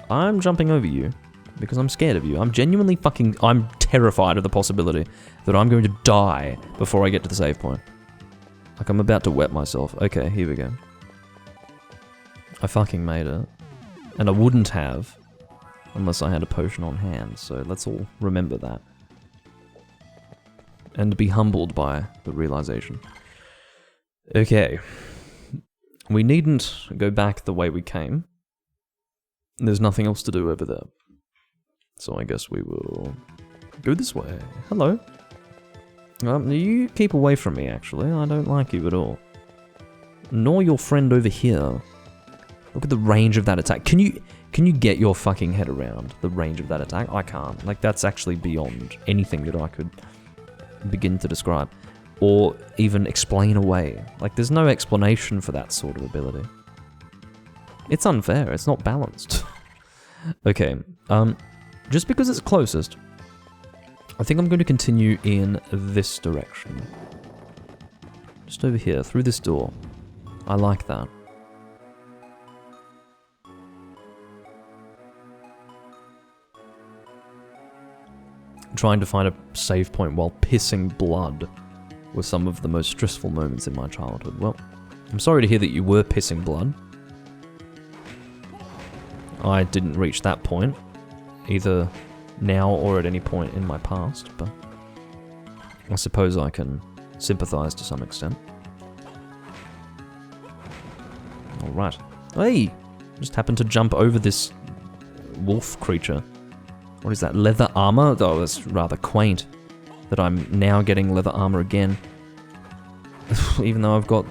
I'm jumping over you, because I'm scared of you. I'm genuinely I'm terrified of the possibility that I'm going to die before I get to the save point. Like, I'm about to wet myself. Okay, here we go. I fucking made it. And I wouldn't have unless I had a potion on hand, so let's all remember that. And be humbled by the realization. Okay. We needn't go back the way we came. There's nothing else to do over there. So I guess we will go this way. Hello. You keep away from me, actually. I don't like you at all. Nor your friend over here. Look at the range of that attack. Can you get your fucking head around the range of that attack? I can't. Like, that's actually beyond anything that I could begin to describe. Or even explain away. Like, there's no explanation for that sort of ability. It's unfair. It's not balanced. Okay. Just because it's closest, I think I'm going to continue in this direction. Just over here, through this door. I like that. Trying to find a save point while pissing blood were some of the most stressful moments in my childhood. Well, I'm sorry to hear that you were pissing blood. I didn't reach that point, either now or at any point in my past, but I suppose I can sympathize to some extent. Alright. Hey! Just happened to jump over this wolf creature. What is that, leather armor? Oh, that's rather quaint that I'm now getting leather armor again. Even though I've got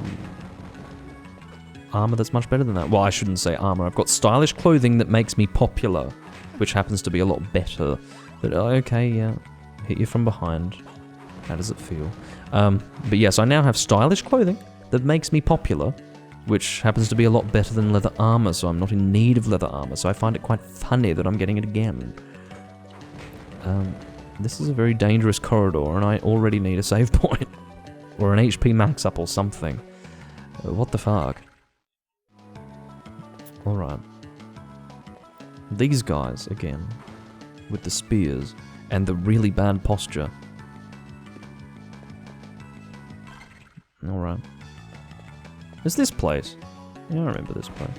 armor that's much better than that. Well, I shouldn't say armor. I've got stylish clothing that makes me popular, which happens to be a lot better. But okay, yeah, hit you from behind. How does it feel? But yes, I now have stylish clothing that makes me popular, which happens to be a lot better than leather armor, so I'm not in need of leather armor, so I find it quite funny that I'm getting it again. This is a very dangerous corridor, and I already need a save point. Or an HP max up or something. What the fuck? Alright. These guys, again, with the spears, and the really bad posture. Alright. Is this place? Yeah, I remember this place.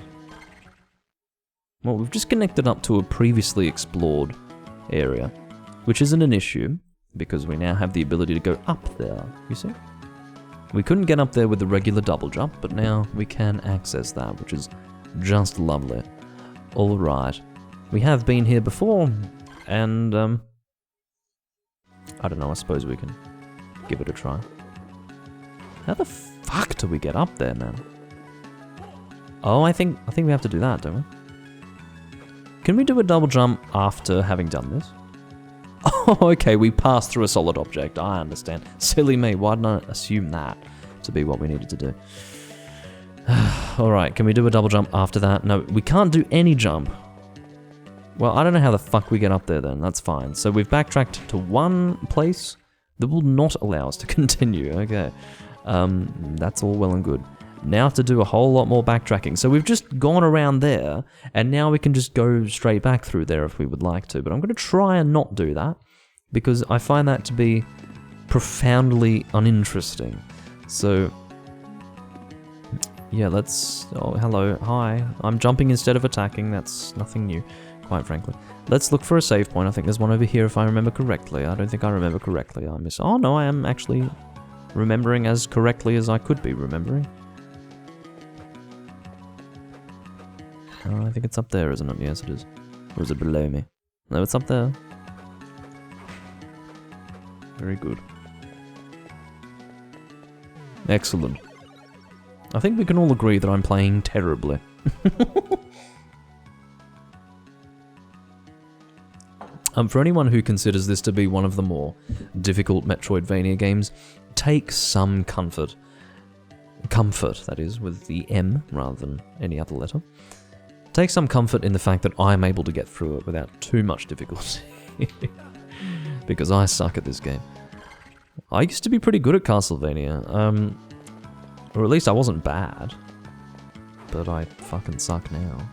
Well, we've just connected up to a previously explored area, which isn't an issue, because we now have the ability to go up there, you see? We couldn't get up there with the regular double jump, but now we can access that, which is just lovely. Alright. We have been here before, and, I don't know, I suppose we can give it a try. How the fuck do we get up there, man? Oh, I think we have to do that, don't we? Can we do a double jump after having done this? Oh, okay, we passed through a solid object, I understand. Silly me, why didn't I assume that to be what we needed to do? Alright, can we do a double jump after that? No, we can't do any jump. Well, I don't know how the fuck we get up there then, that's fine. So we've backtracked to one place that will not allow us to continue, okay. That's all well and good. Now to do a whole lot more backtracking. So we've just gone around there, and now we can just go straight back through there if we would like to. But I'm going to try and not do that, because I find that to be profoundly uninteresting. So, yeah, let's... Oh, hello, hi. I'm jumping instead of attacking. That's nothing new, quite frankly. Let's look for a save point. I think there's one over here if I remember correctly. I don't think I remember correctly. Oh, no, I am actually remembering as correctly as I could be remembering. I think it's up there, isn't it? Yes, it is. Or is it below me? No, it's up there. Very good. Excellent. I think we can all agree that I'm playing terribly. For anyone who considers this to be one of the more difficult Metroidvania games, take some comfort. Comfort, that is, with the M rather than any other letter. Take some comfort in the fact that I'm able to get through it without too much difficulty. Because I suck at this game. I used to be pretty good at Castlevania. Or at least I wasn't bad. But I fucking suck now.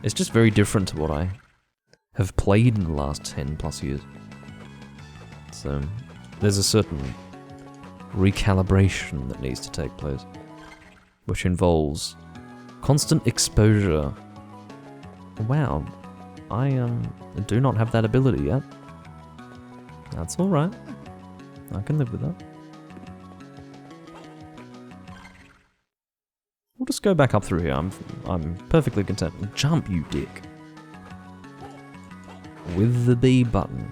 It's just very different to what I have played in the last 10 plus years. So there's a certain recalibration that needs to take place, which involves constant exposure. Wow, I do not have that ability yet. That's alright. I can live with that. We'll just go back up through here. I'm perfectly content. Jump, you dick. With the B button.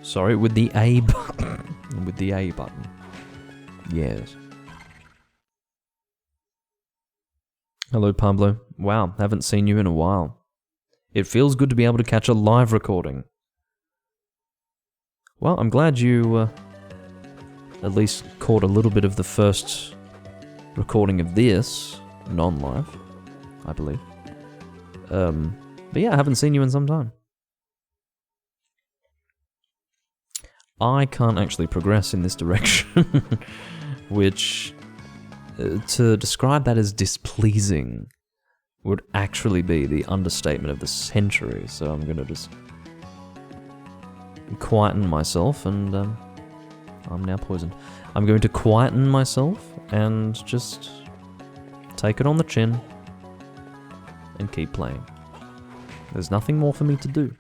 Sorry, with the A button. With the A button. Yes. Hello, Pablo. Wow, haven't seen you in a while. It feels good to be able to catch a live recording. Well, I'm glad you at least caught a little bit of the first recording of this, non-live, I believe. But yeah, I haven't seen you in some time. I can't actually progress in this direction, which, to describe that as displeasing, would actually be the understatement of the century, so I'm gonna just quieten myself, and I'm now poisoned. I'm going to quieten myself and just take it on the chin and keep playing. There's nothing more for me to do.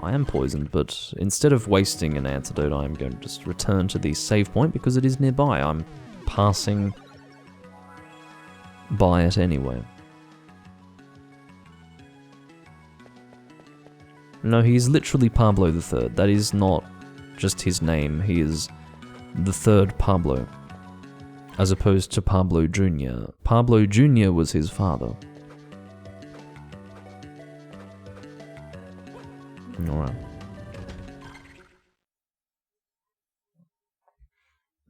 I am poisoned, but instead of wasting an antidote, I'm going to just return to the save point because it is nearby. I'm passing by it anyway. No, he is literally Pablo the Third. That is not just his name. He is the third Pablo, as opposed to Pablo Jr. Pablo Jr. was his father. Alright.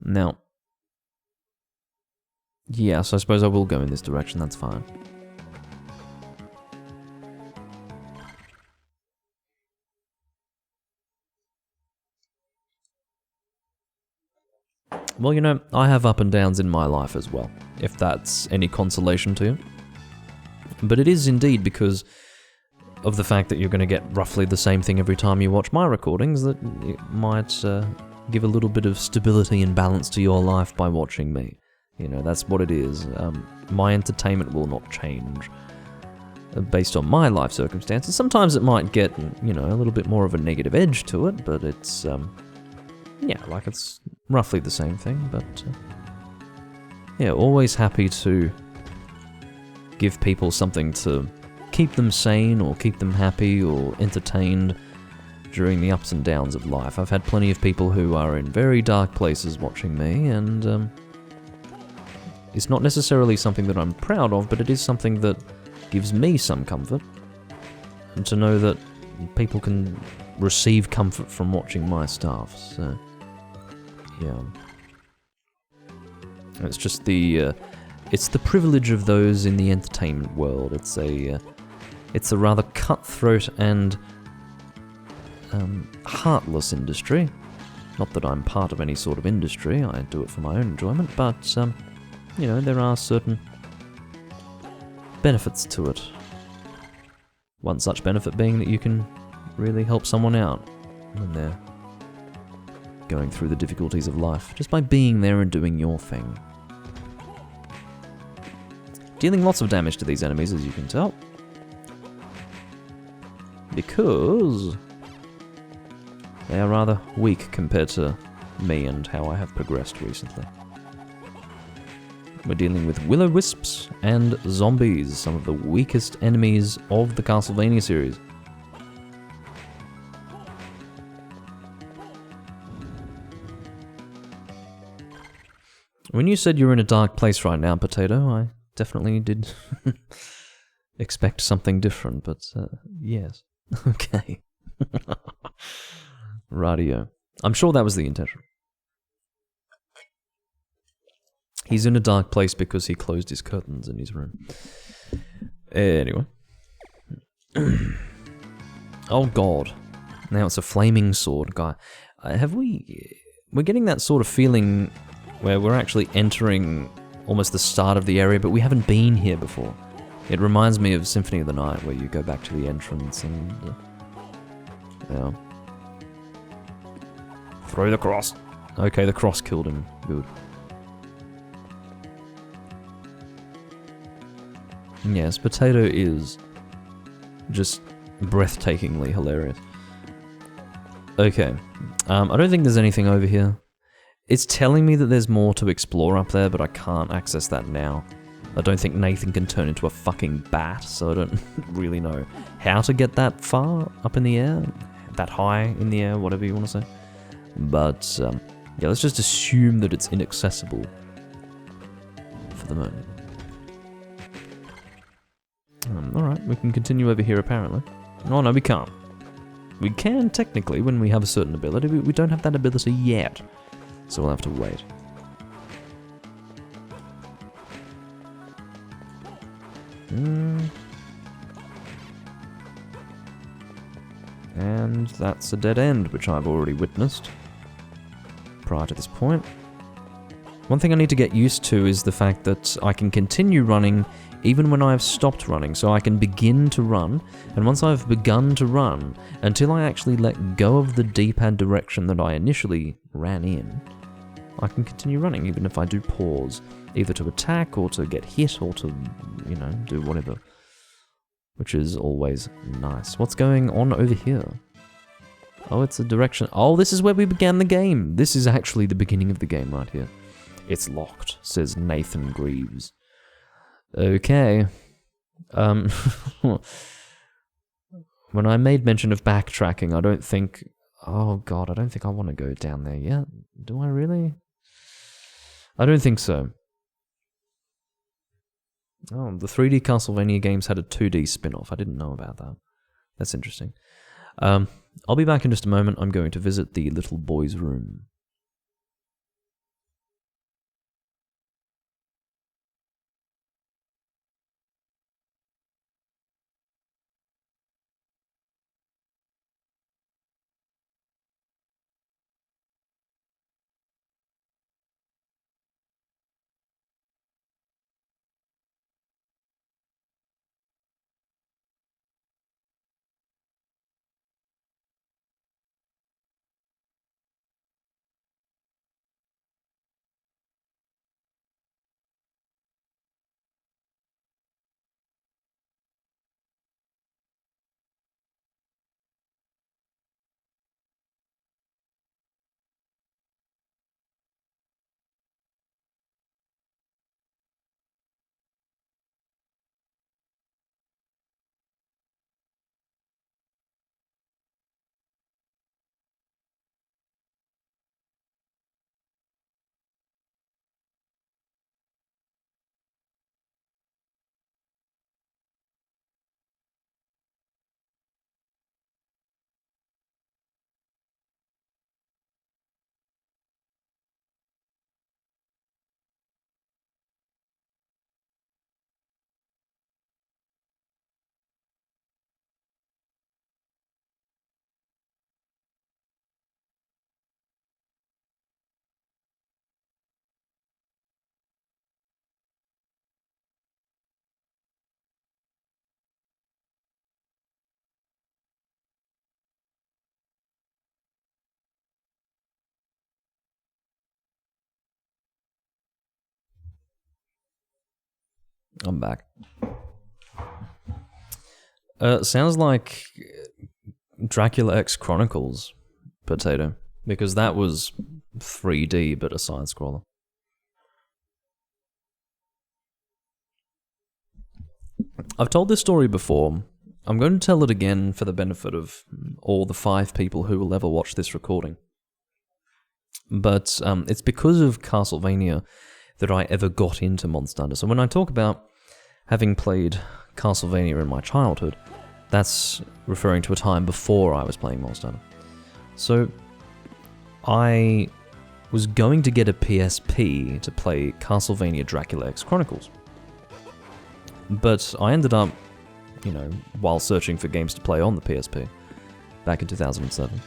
Now, yes, I suppose I will go in this direction, that's fine. Well, you know, I have up and downs in my life as well, if that's any consolation to you. But it is indeed because of the fact that you're going to get roughly the same thing every time you watch my recordings that it might give a little bit of stability and balance to your life by watching me. You know, that's what it is. My entertainment will not change based on my life circumstances. Sometimes it might get, you know, a little bit more of a negative edge to it, but it's, yeah, like it's roughly the same thing, but yeah, always happy to give people something to keep them sane or keep them happy or entertained during the ups and downs of life. I've had plenty of people who are in very dark places watching me, and it's not necessarily something that I'm proud of, but it is something that gives me some comfort, and to know that people can receive comfort from watching my stuff, so yeah. It's just the privilege of those in the entertainment world. It's a rather cutthroat and heartless industry. Not that I'm part of any sort of industry, I do it for my own enjoyment, but, you know, there are certain benefits to it. One such benefit being that you can really help someone out when they're going through the difficulties of life, just by being there and doing your thing. Dealing lots of damage to these enemies, as you can tell. Because they are rather weak compared to me and how I have progressed recently. We're dealing with will-o-wisps and zombies, some of the weakest enemies of the Castlevania series. When you said you're in a dark place right now, Potato, I definitely did expect something different, but yes. Okay. Radio. I'm sure that was the intention. He's in a dark place because he closed his curtains in his room. Anyway. Oh god. Now it's a flaming sword guy. We're getting that sort of feeling where we're actually entering almost the start of the area, but we haven't been here before. It reminds me of Symphony of the Night, where you go back to the entrance and... yeah. Throw the cross. Okay, the cross killed him. Good. Yes, Potato is just breathtakingly hilarious. Okay. I don't think there's anything over here. It's telling me that there's more to explore up there, but I can't access that now. I don't think Nathan can turn into a fucking bat, so I don't really know how to get that far up in the air, that high in the air, whatever you want to say. But, yeah, let's just assume that it's inaccessible for the moment. Alright, we can continue over here apparently. Oh no, we can't. We can technically when we have a certain ability, but we don't have that ability yet. So we'll have to wait. And that's a dead end, which I've already witnessed prior to this point. One thing I need to get used to is the fact that I can continue running even when I've stopped running, so I can begin to run, and once I've begun to run, until I actually let go of the D-pad direction that I initially ran in, I can continue running, even if I do pause, either to attack, or to get hit, or to, you know, do whatever. Which is always nice. What's going on over here? Oh, it's a direction. Oh, this is where we began the game. This is actually the beginning of the game right here. It's locked, says Nathan Greaves. Okay. When I made mention of backtracking, I don't think... Oh god, I don't think I want to go down there yet. Do I really? I don't think so. Oh, the 3D Castlevania games had a 2D spin-off. I didn't know about that. That's interesting. I'll be back in just a moment. I'm going to visit the little boy's room. I'm back. Sounds like Dracula X Chronicles, Potato, because that was 3D but a side-scroller. I've told this story before. I'm going to tell it again for the benefit of all the 5 people who will ever watch this recording. But it's because of Castlevania that I ever got into Monster Hunter. So when I talk about having played Castlevania in my childhood, that's referring to a time before I was playing Monster Hunter. So I was going to get a PSP to play Castlevania Dracula X Chronicles. But I ended up, you know, while searching for games to play on the PSP, back in 2007,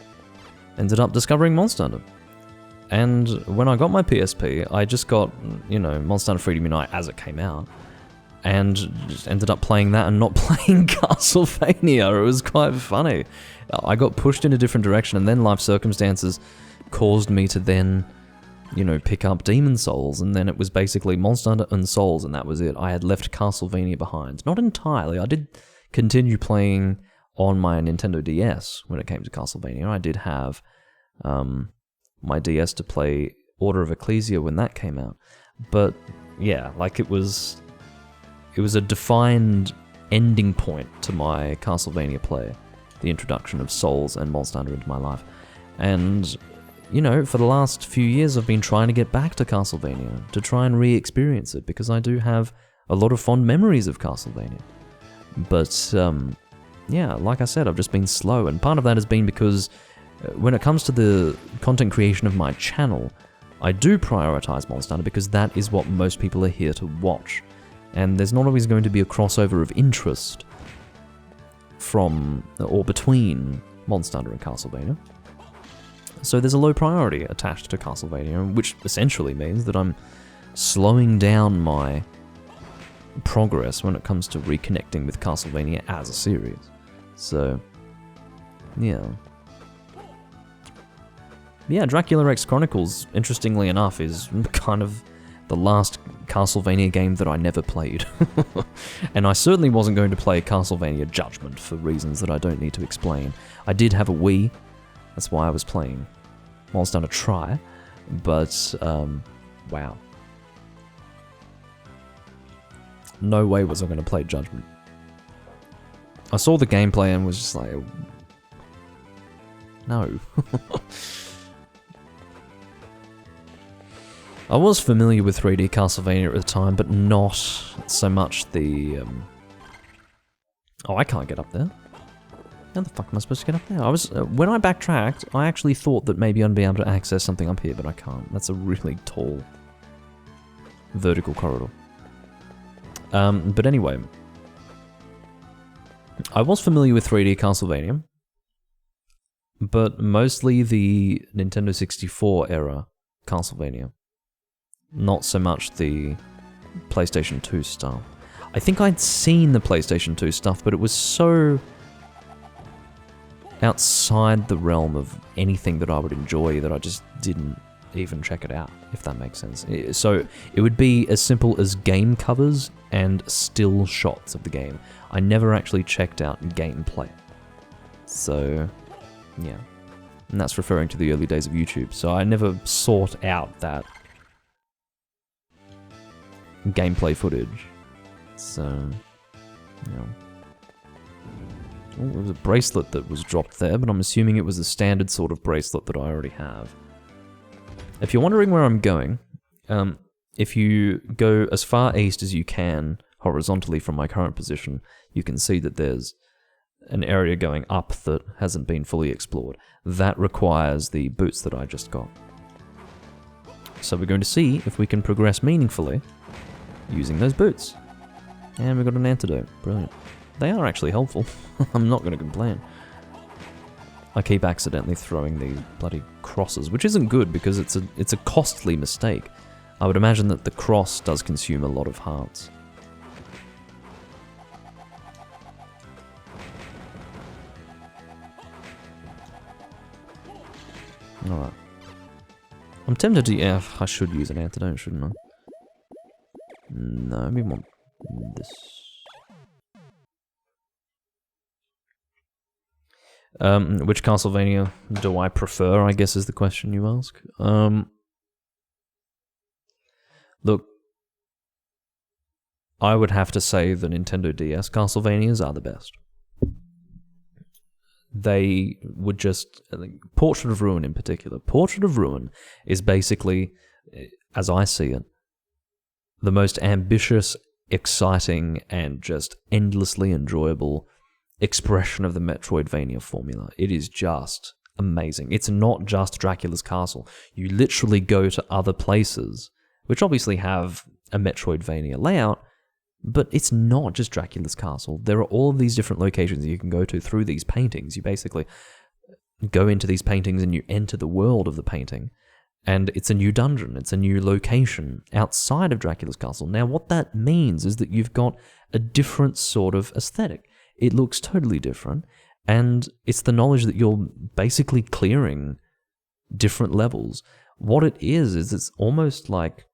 ended up discovering Monster Hunter. And when I got my PSP, I just got, you know, Monster Hunter Freedom Unite as it came out. and just ended up playing that and not playing Castlevania. It was quite funny. I got pushed in a different direction, and then life circumstances caused me to then, you know, pick up Demon Souls, and then it was basically Monster Hunter and Souls, and that was it. I had left Castlevania behind. Not entirely. I did continue playing on my Nintendo DS when it came to Castlevania. I did have my DS to play Order of Ecclesia when that came out. But yeah, like it was a defined ending point to my Castlevania play, the introduction of Souls and Monster Hunter into my life. And, you know, for the last few years I've been trying to get back to Castlevania, to try and re-experience it, because I do have a lot of fond memories of Castlevania. But, yeah, like I said, I've just been slow, and part of that has been because when it comes to the content creation of my channel, I do prioritize Monster Hunter because that is what most people are here to watch. And there's not always going to be a crossover of interest from or between Monster Hunter and Castlevania. So there's a low priority attached to Castlevania, which essentially means that I'm slowing down my progress when it comes to reconnecting with Castlevania as a series. So, yeah. Yeah, Dracula X Chronicles, interestingly enough, is kind of the last Castlevania game that I never played. And I certainly wasn't going to play Castlevania Judgment for reasons that I don't need to explain. I did have a Wii, that's why I was playing Monster Hunter Tri, but, wow. No way was I going to play Judgment. I saw the gameplay and was just like, no. I was familiar with 3D Castlevania at the time, but not so much the, Oh, I can't get up there. How the fuck am I supposed to get up there? When I backtracked, I actually thought that maybe I'd be able to access something up here, but I can't. That's a really tall vertical corridor. But anyway, I was familiar with 3D Castlevania, but mostly the Nintendo 64 era Castlevania. Not so much the PlayStation 2 stuff. I think I'd seen the PlayStation 2 stuff, but it was so outside the realm of anything that I would enjoy that I just didn't even check it out, if that makes sense. So it would be as simple as game covers and still shots of the game. I never actually checked out gameplay. So, yeah. And that's referring to the early days of YouTube. So I never sought out that gameplay footage. So, yeah. Oh, there was a bracelet that was dropped there, but I'm assuming it was a standard sort of bracelet that I already have. If you're wondering where I'm going, if you go as far east as you can horizontally from my current position, you can see that there's an area going up that hasn't been fully explored. That requires the boots that I just got. So we're going to see if we can progress meaningfully using those boots. And we got an antidote. Brilliant. They are actually helpful. I'm not going to complain. I keep accidentally throwing these bloody crosses, which isn't good because it's a costly mistake. I would imagine that the cross does consume a lot of hearts. Alright. I'm tempted to... Yeah, I should use an antidote, shouldn't I? No, we want this. Which Castlevania do I prefer, I guess is the question you ask. Look, I would have to say the Nintendo DS Castlevanias are the best. They would just... Portrait of Ruin in particular. Portrait of Ruin is basically, as I see it, the most ambitious, exciting, and just endlessly enjoyable expression of the Metroidvania formula. It is just amazing. It's not just Dracula's Castle. You literally go to other places, which obviously have a Metroidvania layout, but it's not just Dracula's Castle. There are all of these different locations you can go to through these paintings. You basically go into these paintings and you enter the world of the painting, And it's a new dungeon, it's a new location outside of Dracula's castle. Now, what that means is that you've got a different sort of aesthetic. It looks totally different, and it's the knowledge that you're basically clearing different levels. What it is it's almost like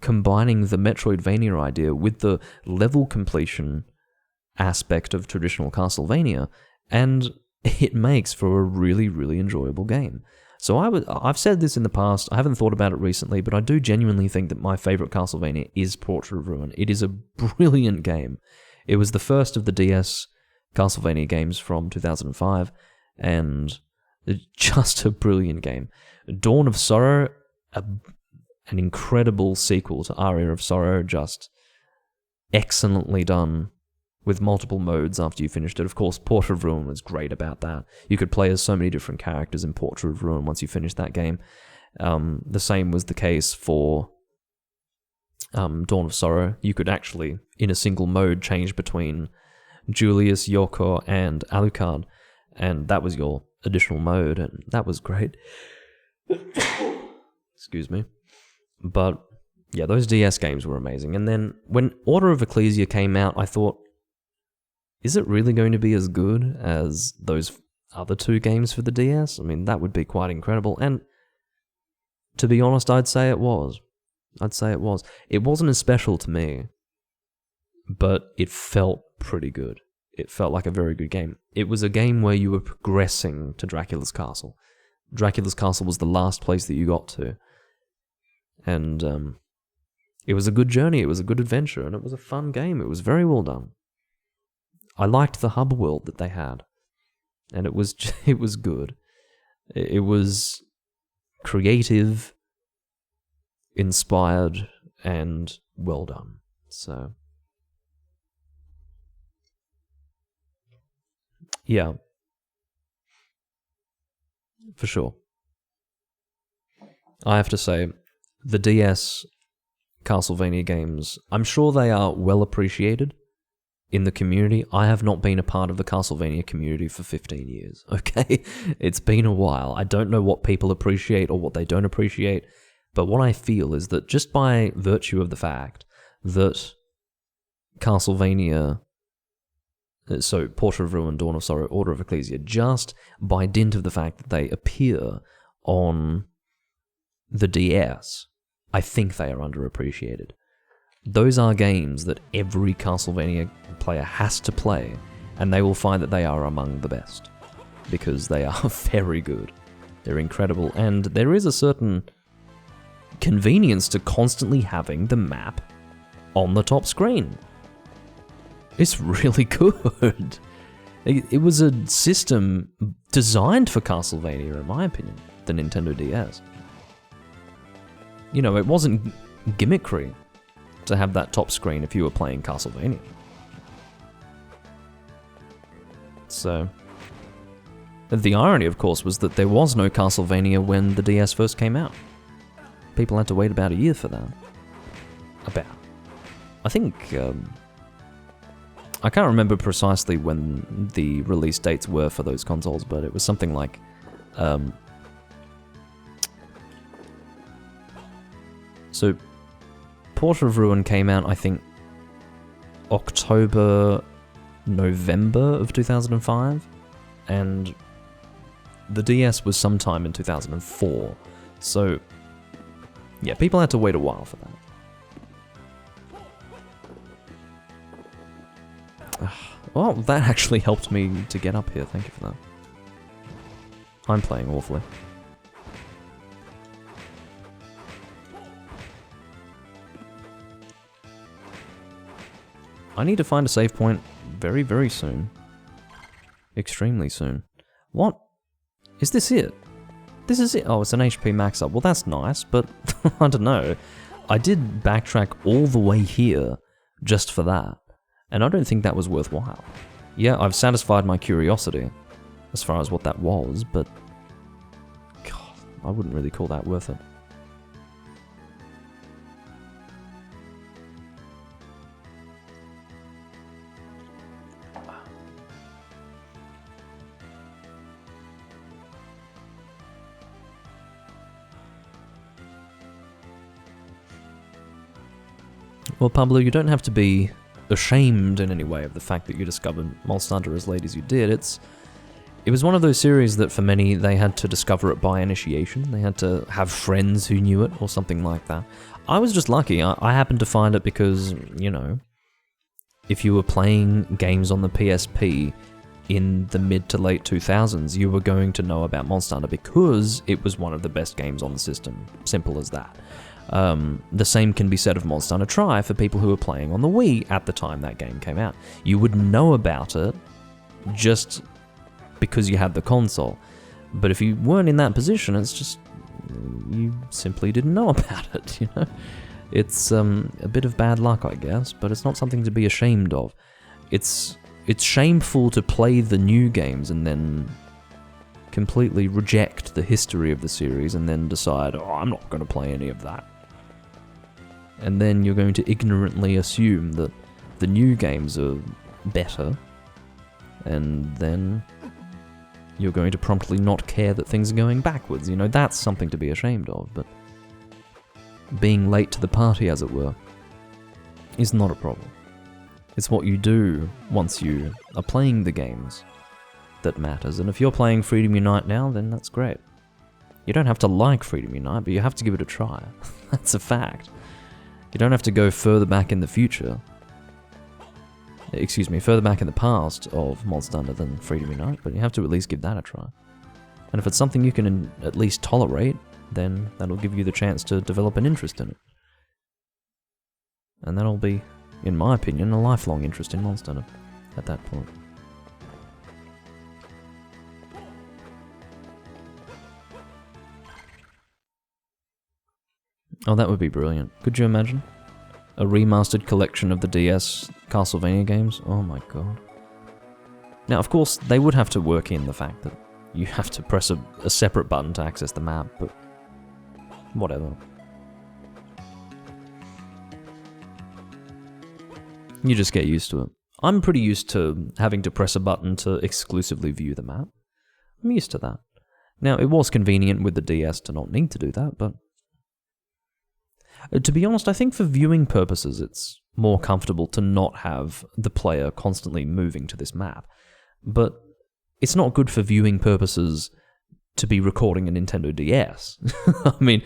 combining the Metroidvania idea with the level completion aspect of traditional Castlevania, and it makes for a really, really enjoyable game. So I've said this in the past, I haven't thought about it recently, but I do genuinely think that my favourite Castlevania is Portrait of Ruin. It is a brilliant game. It was the first of the DS Castlevania games from 2005, and it's just a brilliant game. Dawn of Sorrow, an incredible sequel to Aria of Sorrow, just excellently done with multiple modes after you finished it. Of course, Portrait of Ruin was great about that. You could play as so many different characters in Portrait of Ruin once you finished that game. The same was the case for Dawn of Sorrow. You could actually, in a single mode, change between Julius, Yoko, and Alucard, and that was your additional mode, and that was great. Excuse me. But yeah, those DS games were amazing. And then when Order of Ecclesia came out, I thought, is it really going to be as good as those other two games for the DS? I mean, that would be quite incredible. And to be honest, I'd say it was. It wasn't as special to me, but it felt pretty good. It felt like a very good game. It was a game where you were progressing to Dracula's castle. Dracula's castle was the last place that you got to. And it was a good journey, it was a good adventure, and it was a fun game. It was very well done. I liked the hub world that they had, and it was good. It was creative, inspired, and well done. So, yeah, for sure. I have to say, the DS Castlevania games, I'm sure they are well appreciated in the community. I have not been a part of the Castlevania community for 15 years, okay? It's been a while. I don't know what people appreciate or what they don't appreciate, but what I feel is that just by virtue of the fact that Castlevania, so Portrait of Ruin, Dawn of Sorrow, Order of Ecclesia, just by dint of the fact that they appear on the DS, I think they are underappreciated. Those are games that every Castlevania player has to play, and they will find that they are among the best, because they are very good. They're incredible, and there is a certain convenience to constantly having the map on the top screen. It's really good. It was a system designed for Castlevania, in my opinion, the Nintendo DS. You know, it wasn't gimmickry to have that top screen if you were playing Castlevania. So, the irony, of course, was that there was no Castlevania when the DS first came out. People had to wait about a year for that. I think, I can't remember precisely when the release dates were for those consoles, but it was something like, so, Portrait of Ruin came out, I think, November of 2005, and the DS was sometime in 2004, so, yeah, people had to wait a while for that. Well, that actually helped me to get up here, thank you for that. I'm playing awfully. I need to find a save point very, very soon. Extremely soon. What? Is this it? This is it? Oh, it's an HP max up. Well, that's nice, but I don't know. I did backtrack all the way here just for that, and I don't think that was worthwhile. Yeah, I've satisfied my curiosity as far as what that was, but God, I wouldn't really call that worth it. Well, Pablo, you don't have to be ashamed in any way of the fact that you discovered Monster Hunter as late as you did. It was one of those series that for many, they had to discover it by initiation. They had to have friends who knew it or something like that. I was just lucky. I happened to find it because, you know, if you were playing games on the PSP in the mid to late 2000s, you were going to know about Monster Hunter because it was one of the best games on the system. Simple as that. The same can be said of Monster Hunter Tri for people who were playing on the Wii at the time that game came out. You would know about it just because you had the console. But if you weren't in that position, it's just, you simply didn't know about it, you know? It's a bit of bad luck, I guess, but it's not something to be ashamed of. It's shameful to play the new games and then completely reject the history of the series and then decide, oh, I'm not going to play any of that. And then you're going to ignorantly assume that the new games are better, and then you're going to promptly not care that things are going backwards. You know, that's something to be ashamed of, but being late to the party, as it were, is not a problem. It's what you do once you are playing the games that matters, and if you're playing Freedom Unite now, then that's great. You don't have to like Freedom Unite, but you have to give it a try. That's a fact. You don't have to go further back in the future. Excuse me, further back in the past of Monster Hunter than Freedom Unite, but you have to at least give that a try. And if it's something you can at least tolerate, then that'll give you the chance to develop an interest in it. And that'll be, in my opinion, a lifelong interest in Monster Hunter at that point. Oh, that would be brilliant. Could you imagine? A remastered collection of the DS Castlevania games? Oh my god. Now, of course, they would have to work in the fact that you have to press a separate button to access the map, but whatever. You just get used to it. I'm pretty used to having to press a button to exclusively view the map. I'm used to that. Now, it was convenient with the DS to not need to do that, but to be honest, I think for viewing purposes, it's more comfortable to not have the player constantly moving to this map. But it's not good for viewing purposes to be recording a Nintendo DS. I mean,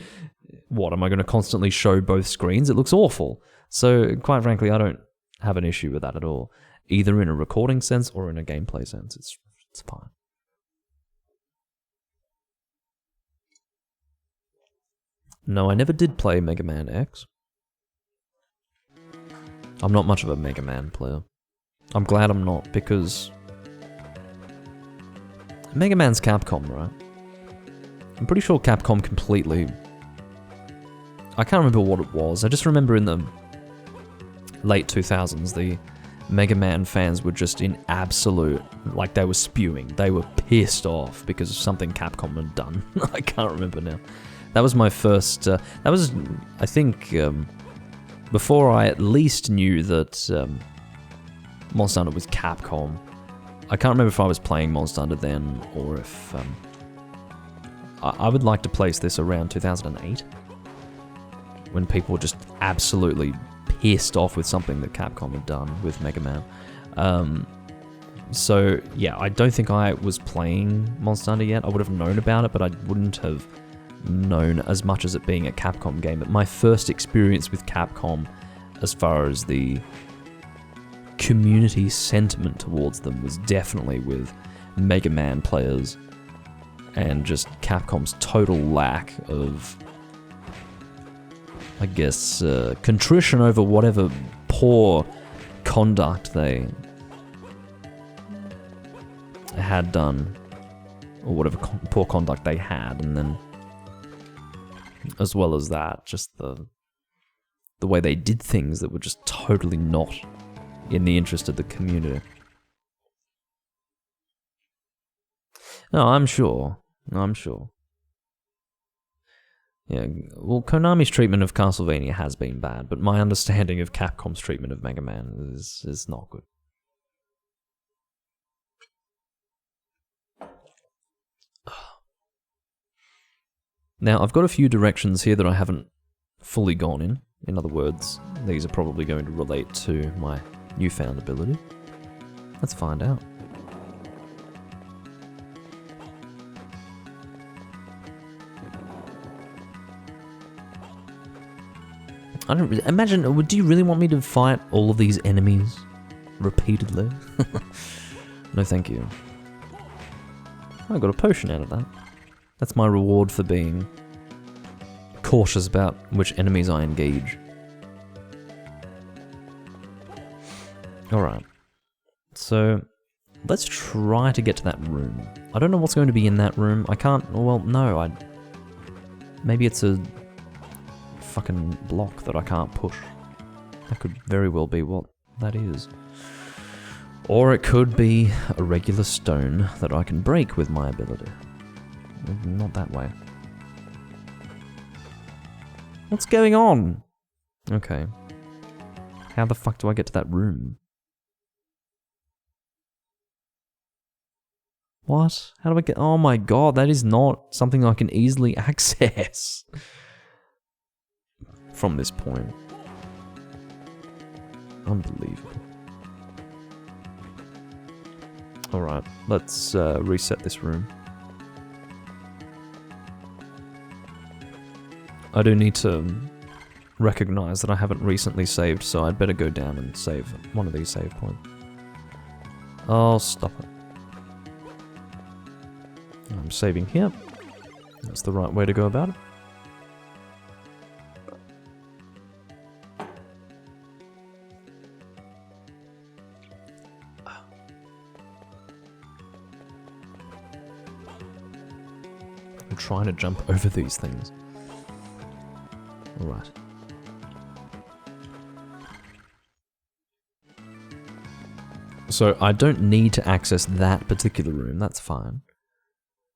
what, am I going to constantly show both screens? It looks awful. So, quite frankly, I don't have an issue with that at all. Either in a recording sense or in a gameplay sense. It's fine. No, I never did play Mega Man X. I'm not much of a Mega Man player. I'm glad I'm not, because Mega Man's Capcom, right? I'm pretty sure Capcom completely... I can't remember what it was. I just remember in the late 2000s, the Mega Man fans were just in absolute... like, they were spewing. They were pissed off because of something Capcom had done. I can't remember now. That was my first... that was, I think, before I at least knew that Monster Hunter was Capcom. I can't remember if I was playing Monster Hunter then, or if... I would like to place this around 2008, when people were just absolutely pissed off with something that Capcom had done with Mega Man. So, yeah, I don't think I was playing Monster Hunter yet. I would have known about it, but I wouldn't have known as much as it being a Capcom game. But my first experience with Capcom, as far as the community sentiment towards them, was definitely with Mega Man players, and just Capcom's total lack of, I guess, contrition over whatever poor conduct they had done, or whatever poor conduct they had, and then, as well as that, just the way they did things that were just totally not in the interest of the community. No, I'm sure. Yeah, well, Konami's treatment of Castlevania has been bad, but my understanding of Capcom's treatment of Mega Man is not good. Now, I've got a few directions here that I haven't fully gone in. In other words, these are probably going to relate to my newfound ability. Let's find out. I don't imagine. Do you really want me to fight all of these enemies repeatedly? No, thank you. I got a potion out of that. That's my reward for being cautious about which enemies I engage. Alright. So, let's try to get to that room. I don't know what's going to be in that room. I can't... Well, no, maybe it's a fucking block that I can't push. That could very well be what that is. Or it could be a regular stone that I can break with my ability. Not that way. What's going on? Okay. How the fuck do I get to that room? What? How do I get... Oh my god, that is not something I can easily access. From this point. Unbelievable. Alright, let's reset this room. I do need to recognize that I haven't recently saved, so I'd better go down and save one of these save points. Oh, stop it. I'm saving here. That's the right way to go about it. I'm trying to jump over these things. Alright. So I don't need to access that particular room, that's fine.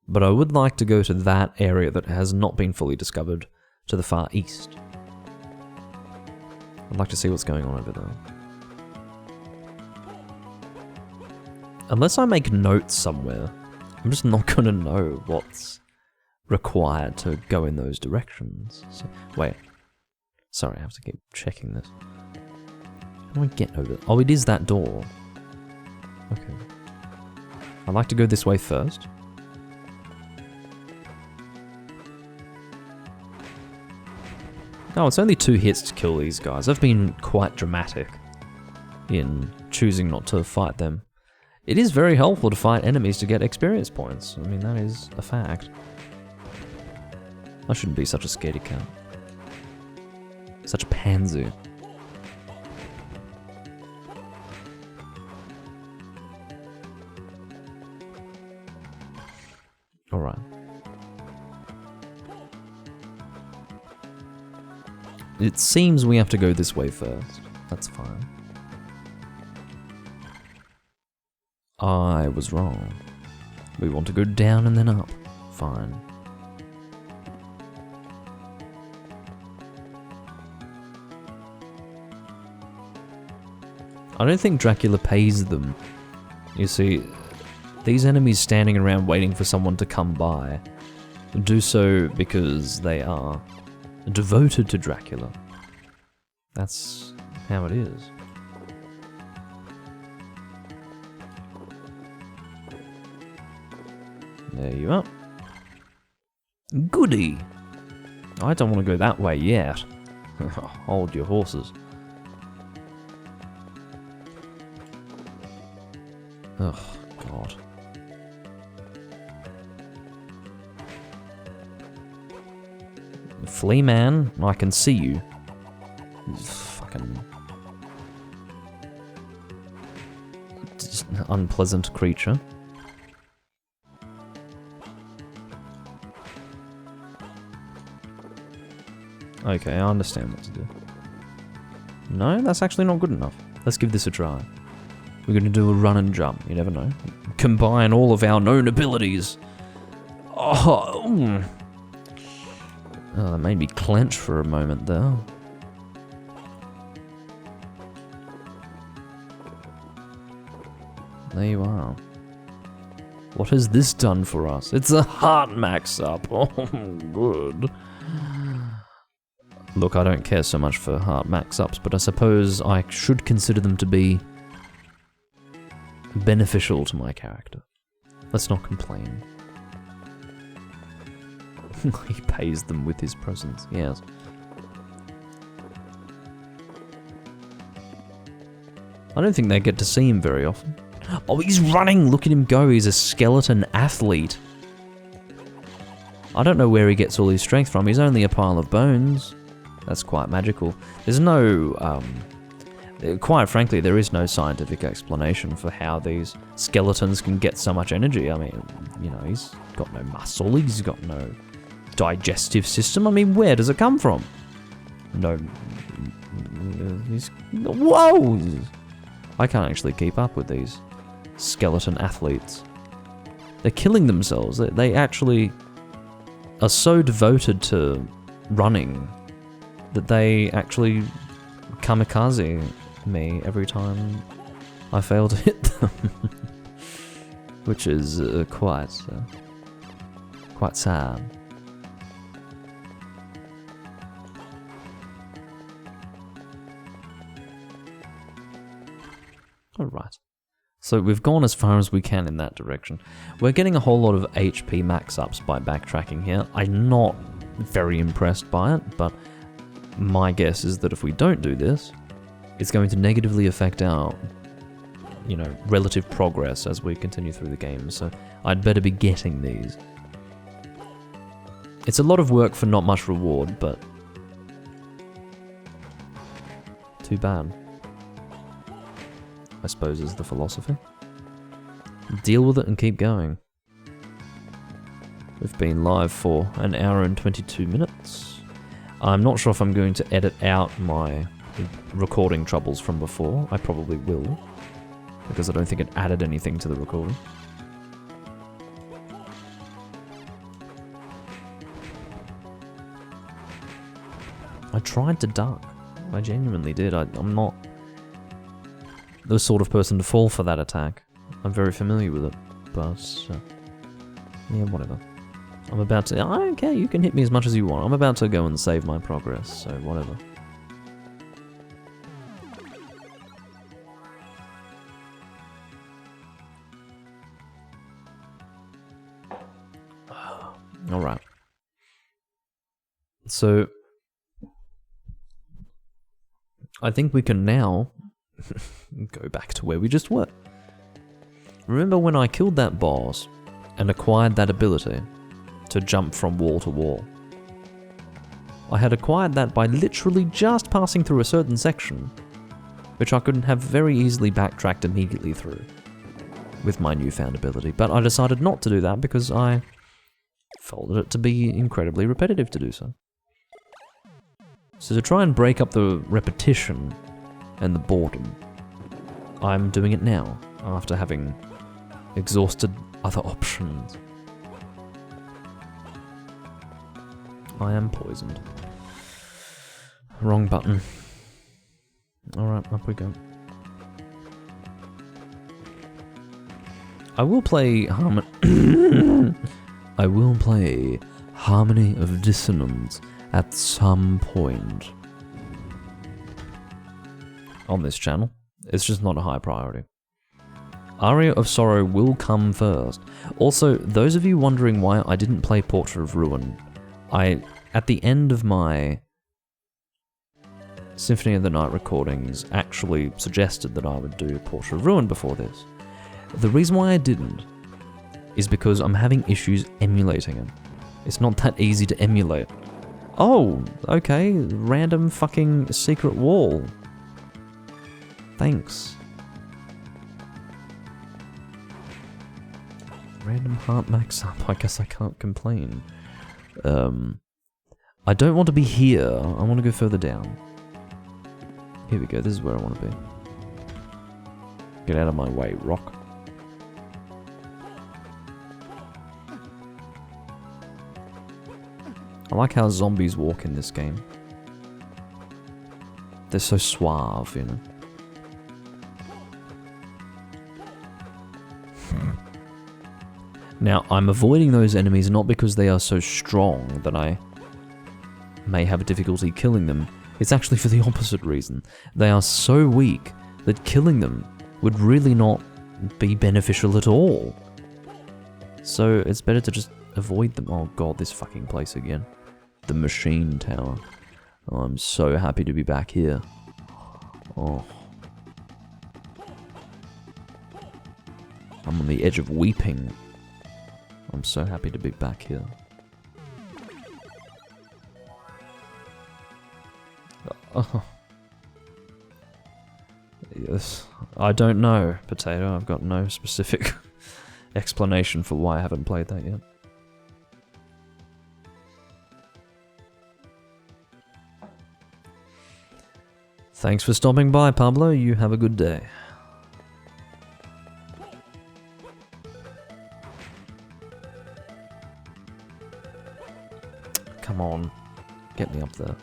But I would like to go to that area that has not been fully discovered, to the far east. I'd like to see what's going on over there. Unless I make notes somewhere, I'm just not gonna know what's required to go in those directions. So, wait. Sorry, I have to keep checking this. How do I get over? Oh, it is that door. Okay. I'd like to go this way first. Oh, it's only 2 hits to kill these guys. I've been quite dramatic in choosing not to fight them. It is very helpful to fight enemies to get experience points. I mean, that is a fact. I shouldn't be such a scaredy cat. Such a pansy. Alright. It seems we have to go this way first. That's fine. I was wrong. We want to go down and then up. Fine. I don't think Dracula pays them. You see, these enemies standing around waiting for someone to come by do so because they are devoted to Dracula. That's how it is. There you are. Goody! I don't want to go that way yet. Hold your horses. Ugh, God. Flea man, I can see you. You fucking... just an unpleasant creature. Okay, I understand what to do. No, that's actually not good enough. Let's give this a try. We're going to do a run and jump, you never know. Combine all of our known abilities. Oh, that made me clench for a moment there. There you are. What has this done for us? It's a heart max up. Oh, good. Look, I don't care so much for heart max-ups, but I suppose I should consider them to be beneficial to my character. Let's not complain. He pays them with his presence, yes. I don't think they get to see him very often. Oh, he's running! Look at him go, he's a skeleton athlete. I don't know where he gets all his strength from, he's only a pile of bones. That's quite magical. There's no, quite frankly, there is no scientific explanation for how these skeletons can get so much energy. I mean, you know, he's got no muscle, he's got no digestive system. I mean, where does it come from? No, whoa! I can't actually keep up with these skeleton athletes. They're killing themselves. They actually are so devoted to running that they actually kamikaze me every time I fail to hit them. Which is quite sad. Alright. So we've gone as far as we can in that direction. We're getting a whole lot of HP max-ups by backtracking here. I'm not very impressed by it, but my guess is that if we don't do this, it's going to negatively affect our, you know, relative progress as we continue through the game, so I'd better be getting these. It's a lot of work for not much reward, but too bad, I suppose, is the philosophy. Deal with it and keep going. We've been live for an hour and 22 minutes. I'm not sure if I'm going to edit out my recording troubles from before. I probably will, because I don't think it added anything to the recording. I tried to duck. I genuinely did. I'm not the sort of person to fall for that attack. I'm very familiar with it, but yeah, whatever. I'm about to... I don't care, you can hit me as much as you want. I'm about to go and save my progress, so whatever. Alright. So, I think we can now go back to where we just were. Remember when I killed that boss and acquired that ability to jump from wall to wall? I had acquired that by literally just passing through a certain section, which I could have very easily backtracked immediately through with my newfound ability, but I decided not to do that because I felt it to be incredibly repetitive to do so. So to try and break up the repetition and the boredom, I'm doing it now, after having exhausted other options. I am poisoned. Wrong button. Alright, up we go. I will play I will play Harmony of Dissonance at some point on this channel. It's just not a high priority. Aria of Sorrow will come first. Also, those of you wondering why I didn't play Portrait of Ruin, at the end of my Symphony of the Night recordings, actually suggested that I would do Portrait of Ruin before this. The reason why I didn't is because I'm having issues emulating it. It's not that easy to emulate. Oh, okay, random fucking secret wall. Thanks. Random heart max up, I guess I can't complain. I don't want to be here, I want to go further down. Here we go, this is where I want to be. Get out of my way, rock. I like how zombies walk in this game. They're so suave, you know. Now, I'm avoiding those enemies not because they are so strong that I may have difficulty killing them, it's actually for the opposite reason. They are so weak that killing them would really not be beneficial at all. So it's better to just avoid them. Oh god, this fucking place again. The machine tower. Oh, I'm so happy to be back here. Oh. I'm on the edge of weeping. I'm so happy to be back here. Oh. Yes. I don't know, Potato. I've got no specific explanation for why I haven't played that yet. Thanks for stopping by, Pablo. You have a good day. Come on. Get me up there.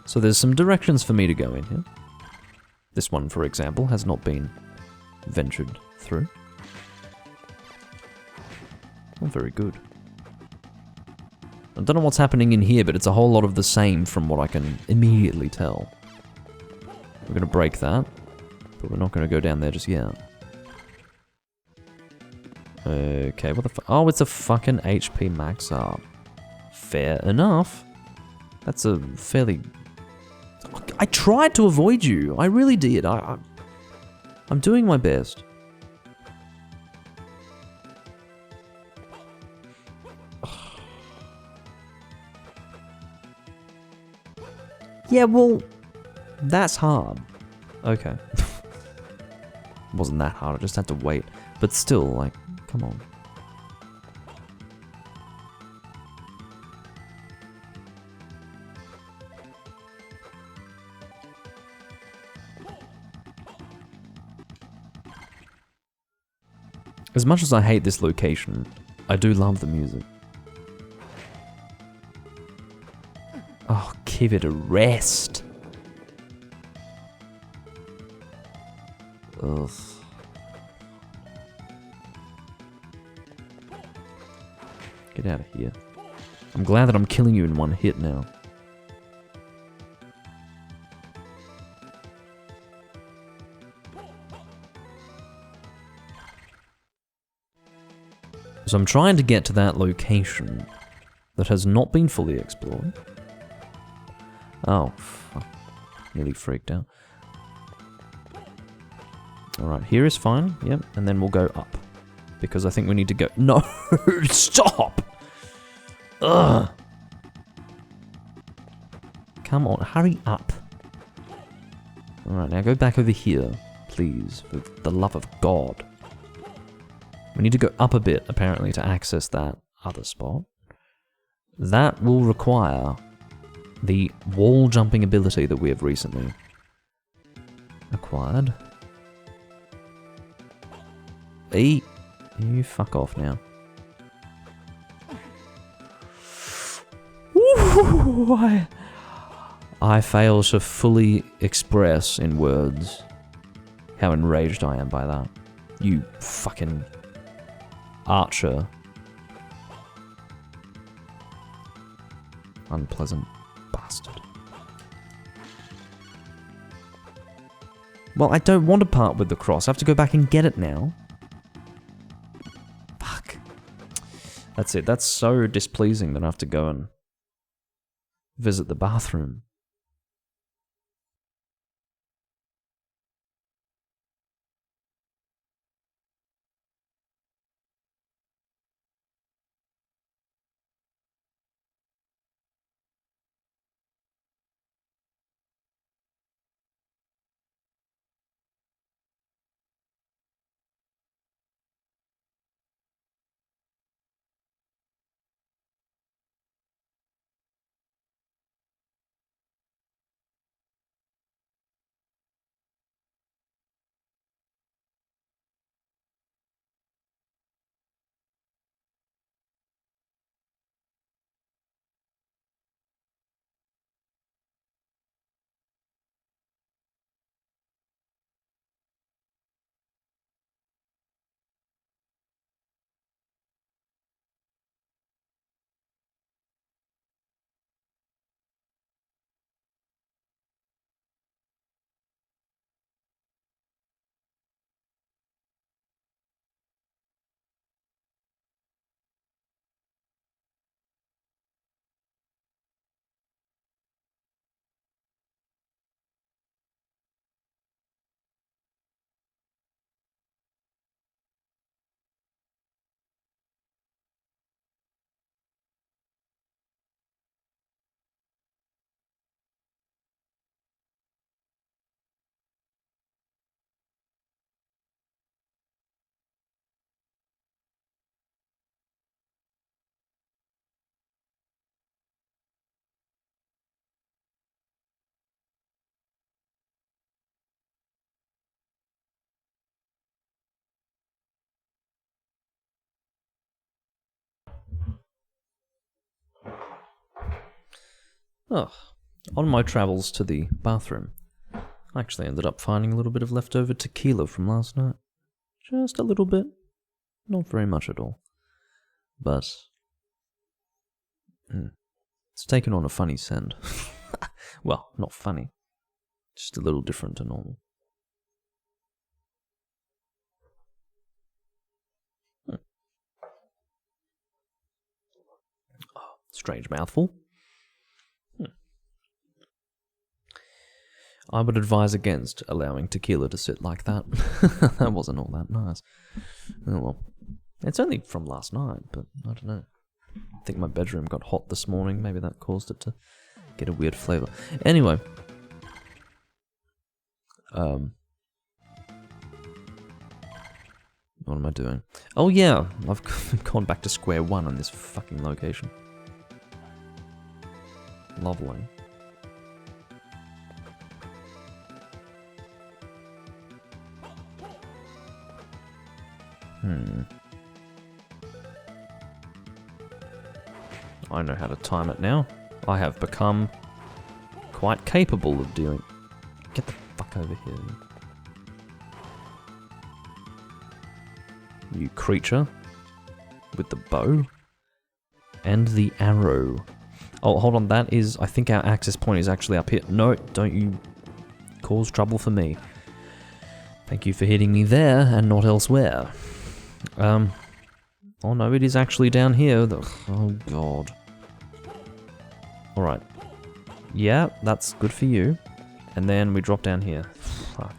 So there's some directions for me to go in here. This one, for example, has not been ventured through. Not very good. I don't know what's happening in here, but it's a whole lot of the same from what I can immediately tell. We're going to break that, but we're not going to go down there just yet. Okay, what the fuck? Oh, it's a fucking HP max up. Fair enough. That's a fairly... I tried to avoid you. I really did. I'm doing my best. Yeah, well, that's hard. Okay. It wasn't that hard, I just had to wait. But still, like, come on. As much as I hate this location, I do love the music. Oh, give it a rest. Ugh. Get out of here. I'm glad that I'm killing you in one hit now. So I'm trying to get to that location that has not been fully explored. Oh, fuck. Nearly freaked out. Alright, here is fine. Yep, and then we'll go up. Because I think we need to go... No! Stop! Ugh! Come on, hurry up. Alright, now go back over here, please. For the love of God. We need to go up a bit, apparently, to access that other spot. That will require the wall jumping ability that we have recently acquired. Hey, you fuck off now. Ooh, I fail to fully express in words how enraged I am by that. You fucking archer. Unpleasant bastard. Well, I don't want to part with the cross. I have to go back and get it now. Fuck. That's it. That's so displeasing that I have to go and visit the bathroom. Oh, on my travels to the bathroom, I actually ended up finding a little bit of leftover tequila from last night. Just a little bit. Not very much at all. But it's taken on a funny scent. Well, not funny. Just a little different to normal. Oh, strange mouthful. I would advise against allowing tequila to sit like that. That wasn't all that nice. Oh well. It's only from last night, but I don't know. I think my bedroom got hot this morning. Maybe that caused it to get a weird flavour. Anyway. What am I doing? Oh yeah, I've gone back to square one on this fucking location. Lovely. I know how to time it now. I have become quite capable of doing... Get the fuck over here. You creature. With the bow. And the arrow. Oh, hold on, that is... I think our access point is actually up here. No, don't you cause trouble for me. Thank you for hitting me there and not elsewhere. Oh no, it is actually down here. Oh god. Alright. Yeah, that's good for you. And then we drop down here. Fuck.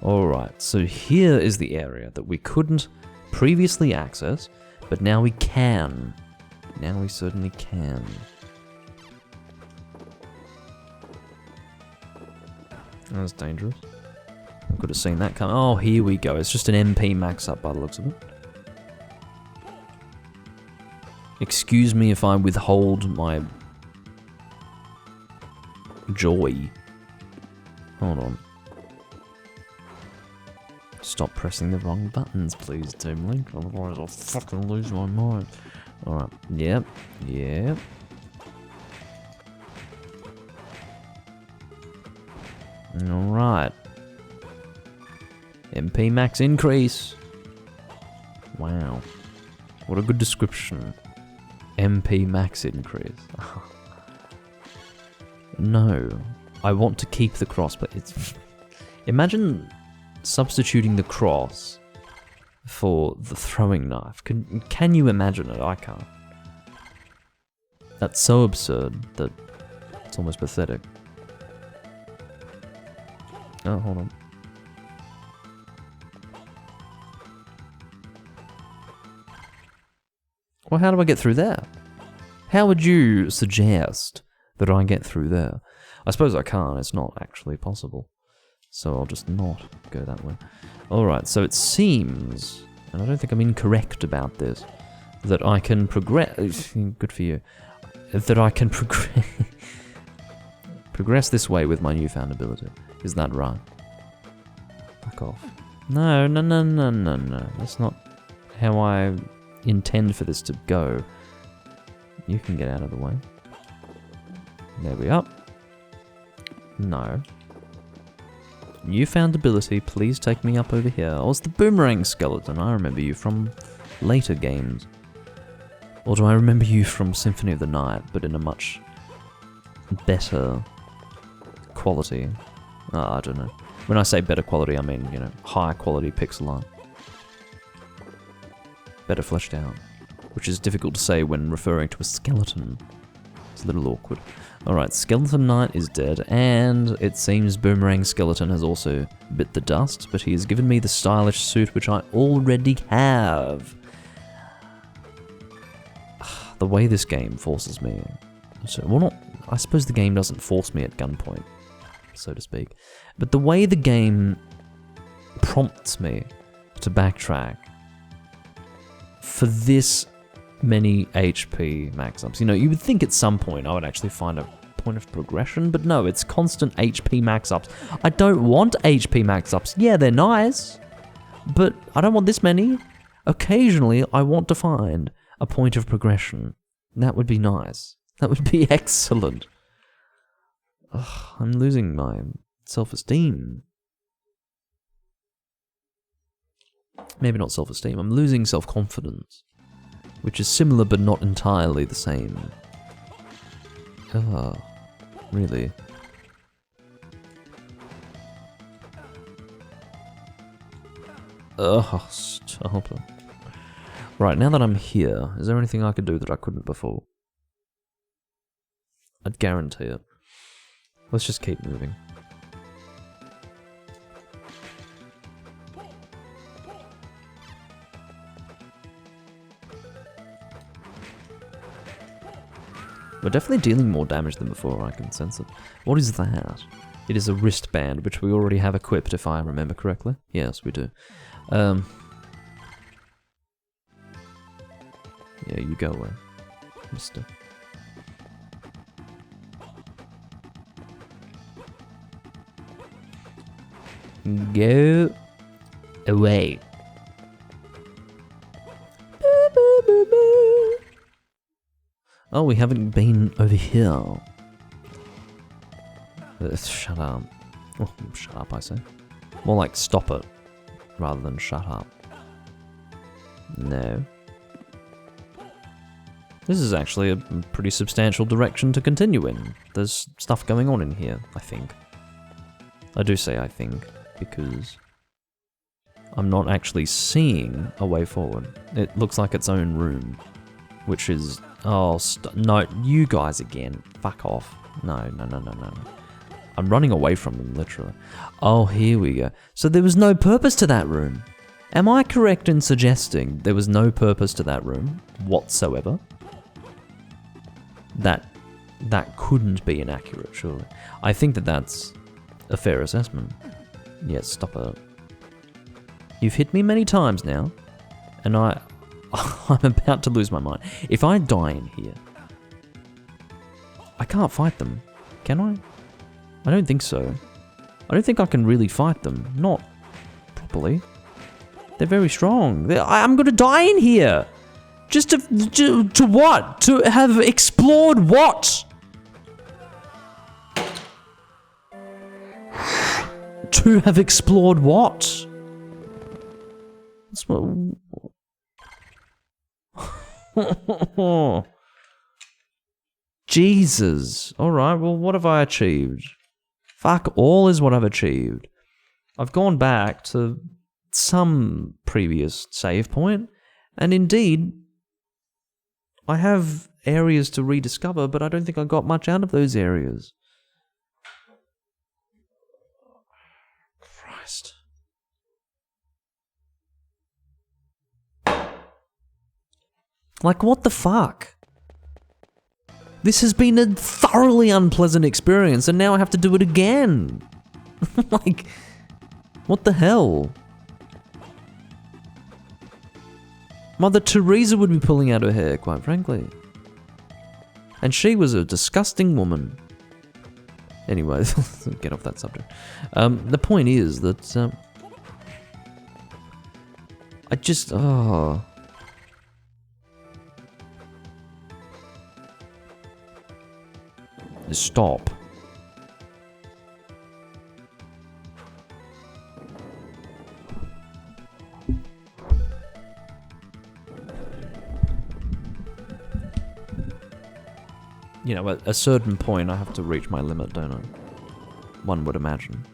Alright, so here is the area that we couldn't previously access, but now we can. Now we certainly can. That was dangerous. I could have seen that coming. Oh, here we go. It's just an MP max up by the looks of it. Excuse me if I withhold my joy. Hold on. Stop pressing the wrong buttons, please, Team Link. Otherwise I'll fucking lose my mind. Alright. Yep. Yep. Alright. MP max increase. Wow. What a good description. MP max increase. No. I want to keep the cross, but it's... Imagine substituting the cross for the throwing knife. Can you imagine it? I can't. That's so absurd that it's almost pathetic. Oh, hold on. Well, how do I get through there? How would you suggest that I get through there? I suppose I can't, it's not actually possible. So I'll just not go that way. Alright, so it seems, and I don't think I'm incorrect about this, that I can progress... Good for you. That I can progress this way with my newfound ability. Is that right? Fuck off. No. That's not how I intend for this to go. You can get out of the way. There we are. No. Newfound ability, please take me up over here. Oh, it's the boomerang skeleton. I remember you from later games. Or do I remember you from Symphony of the Night, but in a much better quality? I don't know. When I say better quality, I mean, you know, higher quality pixel art. Better fleshed out. Which is difficult to say when referring to a skeleton. It's a little awkward. Alright, Skeleton Knight is dead, and it seems Boomerang Skeleton has also bit the dust, but he has given me the stylish suit which I already have. The way this game forces me... So, well, not... I suppose the game doesn't force me at gunpoint, so to speak. But the way the game prompts me to backtrack for this many HP max-ups. You know, you would think at some point I would actually find a point of progression, but no, it's constant HP max-ups. I don't want HP max-ups. Yeah, they're nice, but I don't want this many. Occasionally, I want to find a point of progression. That would be nice. That would be excellent. Ugh, I'm losing my self-esteem. Maybe not self-esteem, I'm losing self-confidence. Which is similar but not entirely the same. Ugh, really? Ugh, stop it. Right, now that I'm here, is there anything I could do that I couldn't before? I'd guarantee it. Let's just keep moving. We're definitely dealing more damage than before, I can sense it. What is that? It is a wristband, which we already have equipped, if I remember correctly. Yes, we do. Yeah, you go away, mister. Go away. Oh, we haven't been over here. Shut up. Oh, shut up, I say. More like stop it, rather than shut up. No. This is actually a pretty substantial direction to continue in. There's stuff going on in here, I think. I do say I think, because I'm not actually seeing a way forward. It looks like its own room, which is... Oh, no, you guys again. Fuck off. No. I'm running away from them, literally. Oh, here we go. So there was no purpose to that room. Am I correct in suggesting there was no purpose to that room whatsoever? That couldn't be inaccurate, surely. I think that's a fair assessment. Yes, stop it. You've hit me many times now, and I'm about to lose my mind. If I die in here, I can't fight them, can I? I don't think so. I don't think I can really fight them. Not properly. They're very strong. I'm gonna die in here! Just to what? To have explored what? To have explored what? That's what... Jesus. Alright, well, what have I achieved? Fuck all is what I've achieved. I've gone back to some previous save point, and indeed, I have areas to rediscover, but I don't think I got much out of those areas. Christ. Like, what the fuck? This has been a thoroughly unpleasant experience, and now I have to do it again. Like, what the hell? Mother Teresa would be pulling out her hair, quite frankly. And she was a disgusting woman. Anyway, get off that subject. The point is that... I just... Oh... Stop. You know, at a certain point I have to reach my limit, don't I? One would imagine.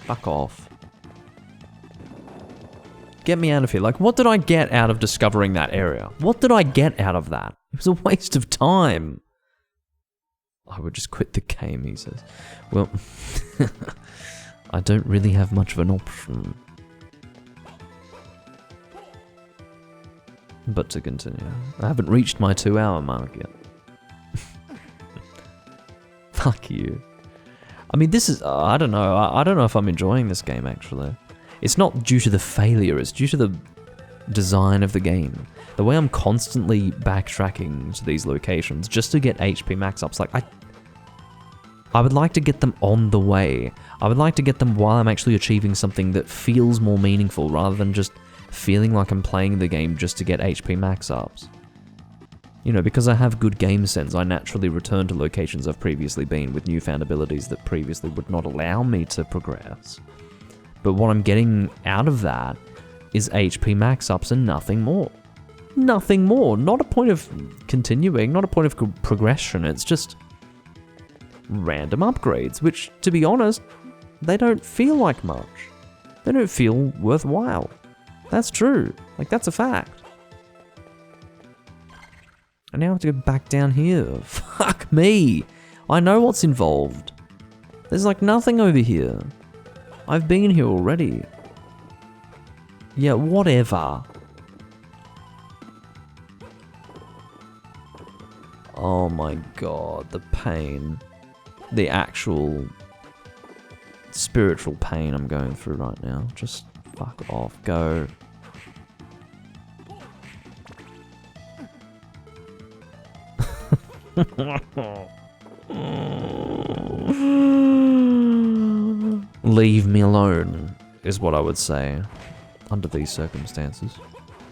Fuck off. Get me out of here. Like, what did I get out of discovering that area? What did I get out of that? It was a waste of time. I would just quit the game, he says. Well, I don't really have much of an option. But to continue. I haven't reached my 2-hour mark yet. Fuck you. I mean, this is... I don't know. I don't know if I'm enjoying this game, actually. It's not due to the failure. It's due to the design of the game. The way I'm constantly backtracking to these locations just to get HP max ups. Like, I would like to get them on the way. I would like to get them while I'm actually achieving something that feels more meaningful rather than just feeling like I'm playing the game just to get HP max ups. You know, because I have good game sense, I naturally return to locations I've previously been with newfound abilities that previously would not allow me to progress. But what I'm getting out of that is HP max ups and nothing more. Nothing more. Not a point of continuing, not a point of progression. It's just random upgrades, which, to be honest, they don't feel like much. They don't feel worthwhile. That's true. Like, that's a fact. I now have to go back down here. Fuck me. I know what's involved. There's like nothing over here. I've been here already. Yeah, whatever. Oh my god, the pain. The actual spiritual pain I'm going through right now. Just fuck off. Go. Leave me alone, is what I would say under these circumstances.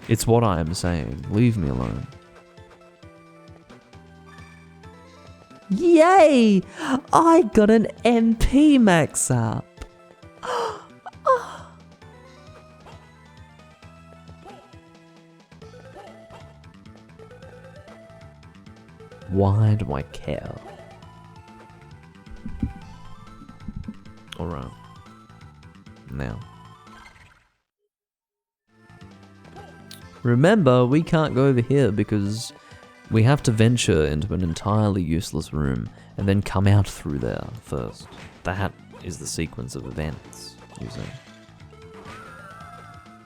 It's what I am saying. Leave me alone. Yay! I got an MP max up. Why do I care? Alright. Now. Remember, we can't go over here because we have to venture into an entirely useless room and then come out through there first. That is the sequence of events, you see.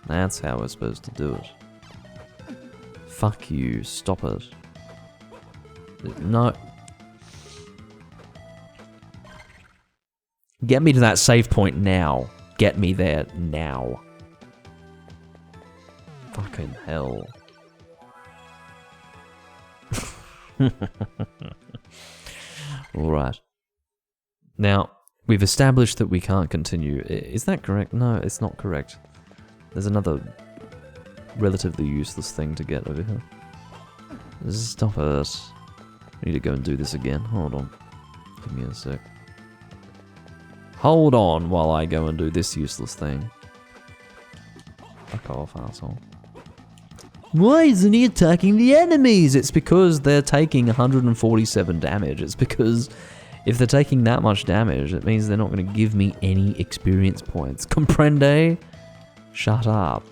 That's how we're supposed to do it. Fuck you, stop it. No. Get me to that save point now. Get me there now. Fucking hell. Alright. Now, we've established that we can't continue. Is that correct? No, it's not correct. There's another relatively useless thing to get over here. Stop it. I need to go and do this again. Hold on. Give me a sec. Hold on while I go and do this useless thing. Fuck off, asshole. Why isn't he attacking the enemies? It's because they're taking 147 damage. It's because if they're taking that much damage, it means they're not going to give me any experience points. Comprende? Shut up.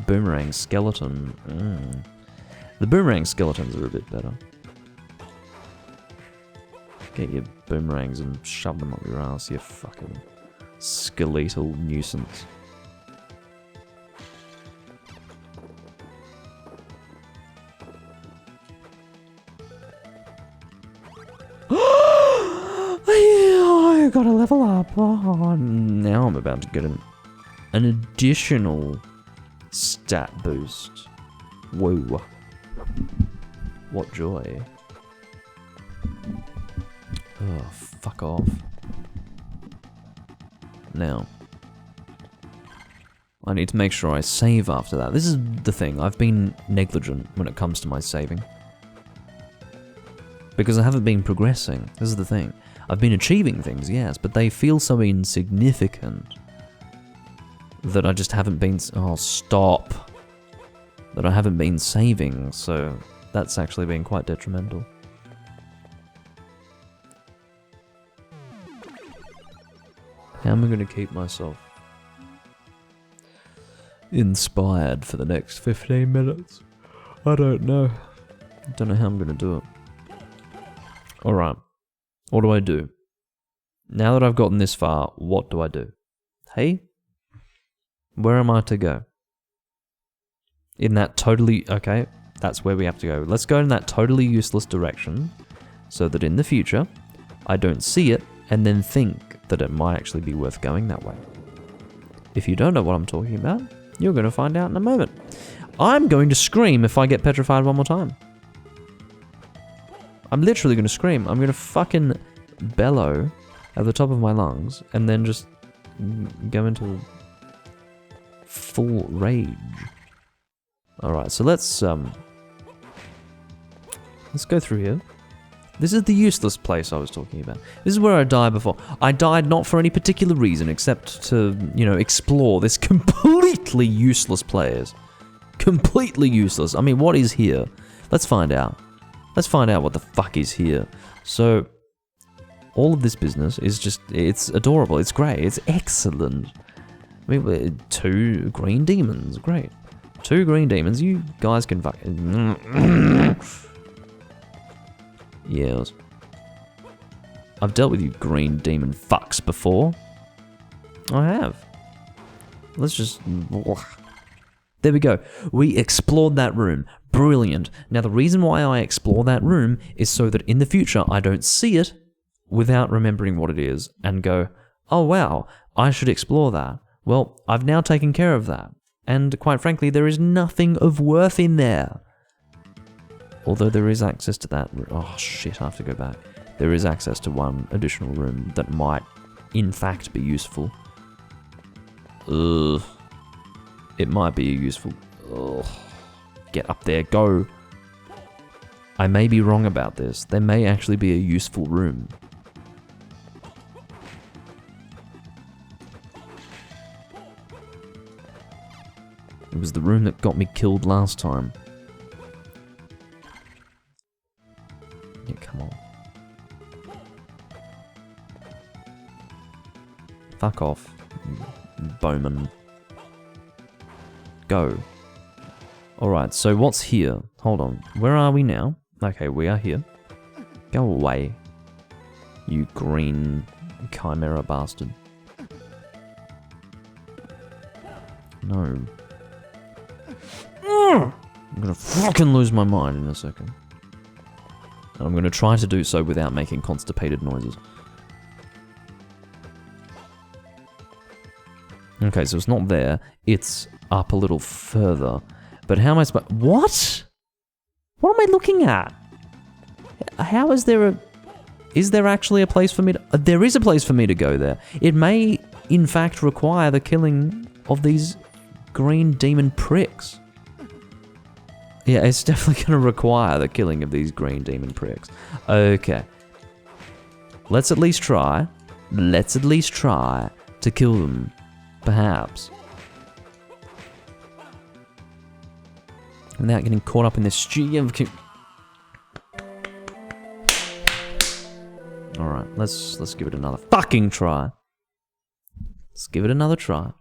Boomerang skeleton. The boomerang skeletons are a bit better. Get your boomerangs and shove them up your ass, you fucking skeletal nuisance. I gotta level up. Oh, now I'm about to get an additional stat boost. Whoa. What joy. Oh, fuck off. Now, I need to make sure I save after that. This is the thing, I've been negligent when it comes to my saving. Because I haven't been progressing, this is the thing. I've been achieving things, yes, but they feel so insignificant that I just haven't been... Oh, stop. That I haven't been saving, so that's actually been quite detrimental. How am I going to keep myself inspired for the next 15 minutes? I don't know. I don't know how I'm going to do it. Alright. What do I do? Now that I've gotten this far, what do I do? Hey? Where am I to go? In that totally... Okay, that's where we have to go. Let's go in that totally useless direction so that in the future, I don't see it and then think that it might actually be worth going that way. If you don't know what I'm talking about, you're going to find out in a moment. I'm going to scream if I get petrified one more time. I'm literally going to scream. I'm going to fucking bellow at the top of my lungs and then just go into full rage. Alright, so let's go through here. This is the useless place I was talking about. This is where I died before. I died not for any particular reason except to, you know, explore this completely useless place. Completely useless. I mean, what is here? Let's find out. Let's find out what the fuck is here. So, all of this business is just, it's adorable, it's great, it's excellent. I mean, 2 green demons, great. 2 green demons, you guys can fucking... Yes. I've dealt with you green demon fucks before. I have. Let's just... There we go. We explored that room. Brilliant. Now, the reason why I explore that room is so that in the future I don't see it without remembering what it is and go, oh wow, I should explore that. Well, I've now taken care of that. And quite frankly, there is nothing of worth in there. Although there is access to that... Oh shit, I have to go back. There is access to one additional room that might, in fact, be useful. Ugh. It might be useful... Ugh. Get up there, go. I may be wrong about this. There may actually be a useful room. It was the room that got me killed last time. Yeah, come on. Fuck off, Bowman. Go. Alright, so what's here? Hold on. Where are we now? Okay, we are here. Go away, you green chimera bastard. No. I'm gonna fucking lose my mind in a second. And I'm gonna try to do so without making constipated noises. Okay, so it's not there. It's up a little further. But how am I supposed... What? What am I looking at? How is there a... Is there actually a place for me to... There is a place for me to go there. It may, in fact, require the killing of these green demon pricks. Yeah, it's definitely going to require the killing of these green demon pricks. Okay. Let's at least try. Let's at least try to kill them. Perhaps. Without getting caught up in this stupid... Alright, let's give it another fucking try. Let's give it another try.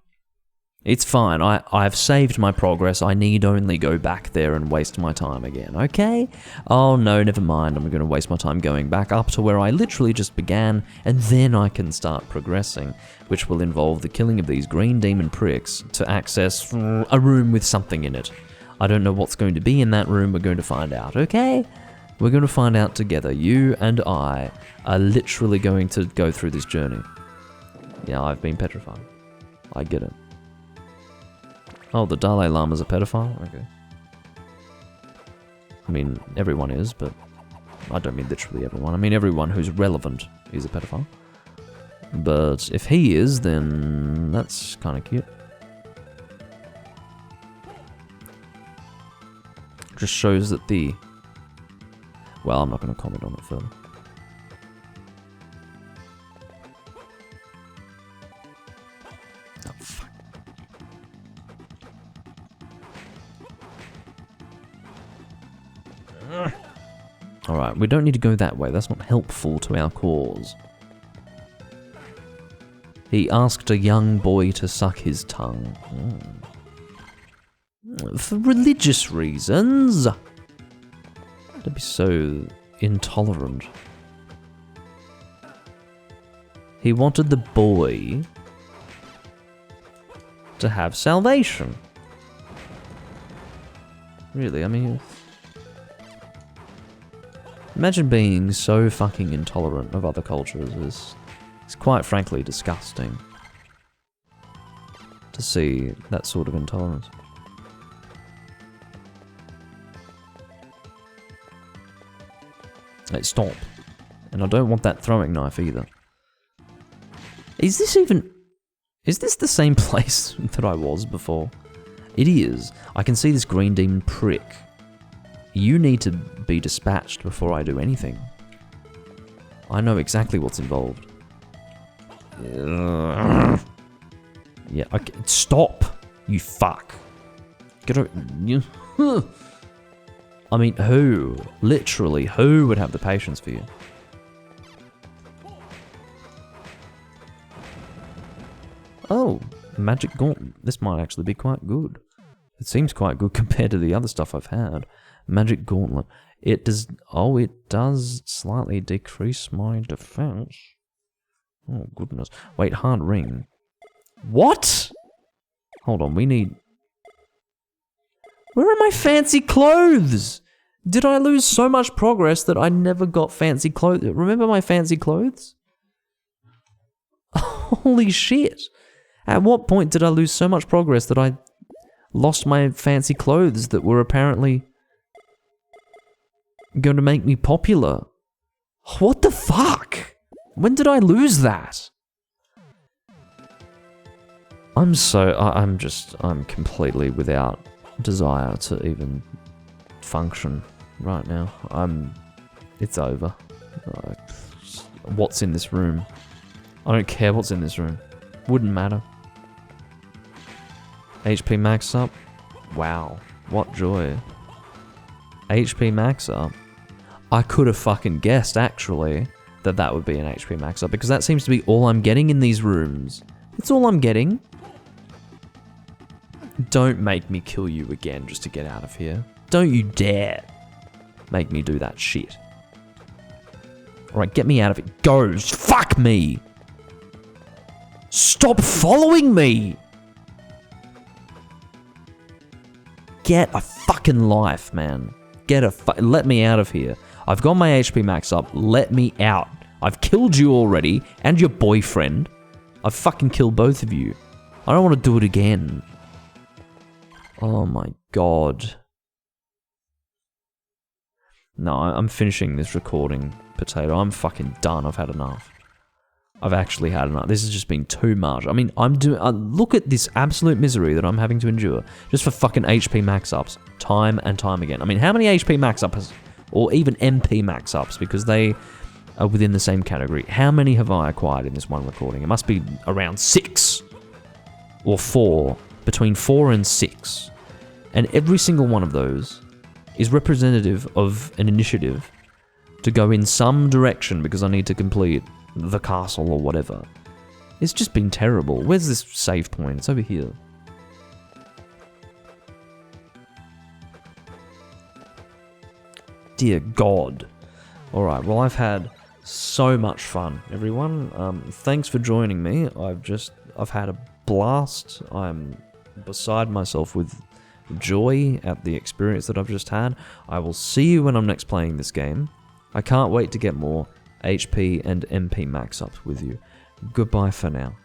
It's fine, I've saved my progress, I need only go back there and waste my time again, okay? Oh no, never mind, I'm gonna waste my time going back up to where I literally just began, and then I can start progressing, which will involve the killing of these green demon pricks to access a room with something in it. I don't know what's going to be in that room, we're going to find out, okay? We're going to find out together. You and I are literally going to go through this journey. Yeah, I've been petrified. I get it. Oh, the Dalai Lama's a pedophile? Okay. I mean, everyone is, but I don't mean literally everyone. I mean everyone who's relevant is a pedophile. But if he is, then that's kind of cute. Just shows that the... Well, I'm not going to comment on it further. Oh, fuck. Alright, we don't need to go that way. That's not helpful to our cause. He asked a young boy to suck his tongue. For religious reasons. Don't be so intolerant. He wanted the boy to have salvation. Really, I mean... Imagine being so fucking intolerant of other cultures. It's quite frankly disgusting to see that sort of intolerance. Hey, stop. And I don't want that throwing knife either. Is this even... Is this the same place that I was before? It is. I can see this green demon prick. You need to be dispatched before I do anything. I know exactly what's involved. Yeah, okay. Stop, you fuck. Get over... I mean, who? Literally, who would have the patience for you? Oh, magic gauntlet. This might actually be quite good. It seems quite good compared to the other stuff I've had. Magic gauntlet. It does... Oh, it does slightly decrease my defense. Oh, goodness. Wait, hard ring. What? Hold on, we need... Where are my fancy clothes? Did I lose so much progress that I never got fancy clothes? Remember my fancy clothes? Holy shit. At what point did I lose so much progress that I lost my fancy clothes that were apparently going to make me popular? What the fuck? When did I lose that? I'm completely without desire to even function right now. It's over. What's in this room? I don't care what's in this room. Wouldn't matter. HP max up. Wow, what joy. HP max up. I could have fucking guessed, actually, that would be an HP max up, because that seems to be all I'm getting in these rooms. It's all I'm getting. Don't make me kill you again just to get out of here. Don't you dare make me do that shit. Alright, get me out of it. Go! Fuck me! Stop following me! Get a fucking life, man. Let me out of here. I've got my HP max up. Let me out. I've killed you already, and your boyfriend. I've fucking killed both of you. I don't want to do it again. Oh my god. No, I'm finishing this recording, Potato. I'm fucking done. I've had enough. I've actually had enough. This has just been too much. I mean, I'm doing... look at this absolute misery that I'm having to endure just for fucking HP max ups time and time again. I mean, how many HP max ups, or even MP max ups, because they are within the same category, how many have I acquired in this one recording? It must be around 6 or 4, between 4 and 6. And every single one of those is representative of an initiative to go in some direction because I need to complete the castle or whatever. It's just been terrible. Where's this save point? It's over here. Dear God. Alright, well, I've had so much fun, everyone. Thanks for joining me. I've had a blast. I'm beside myself with joy at the experience that I've just had. I will see you when I'm next playing this game. I can't wait to get more HP and MP max ups with you. Goodbye for now.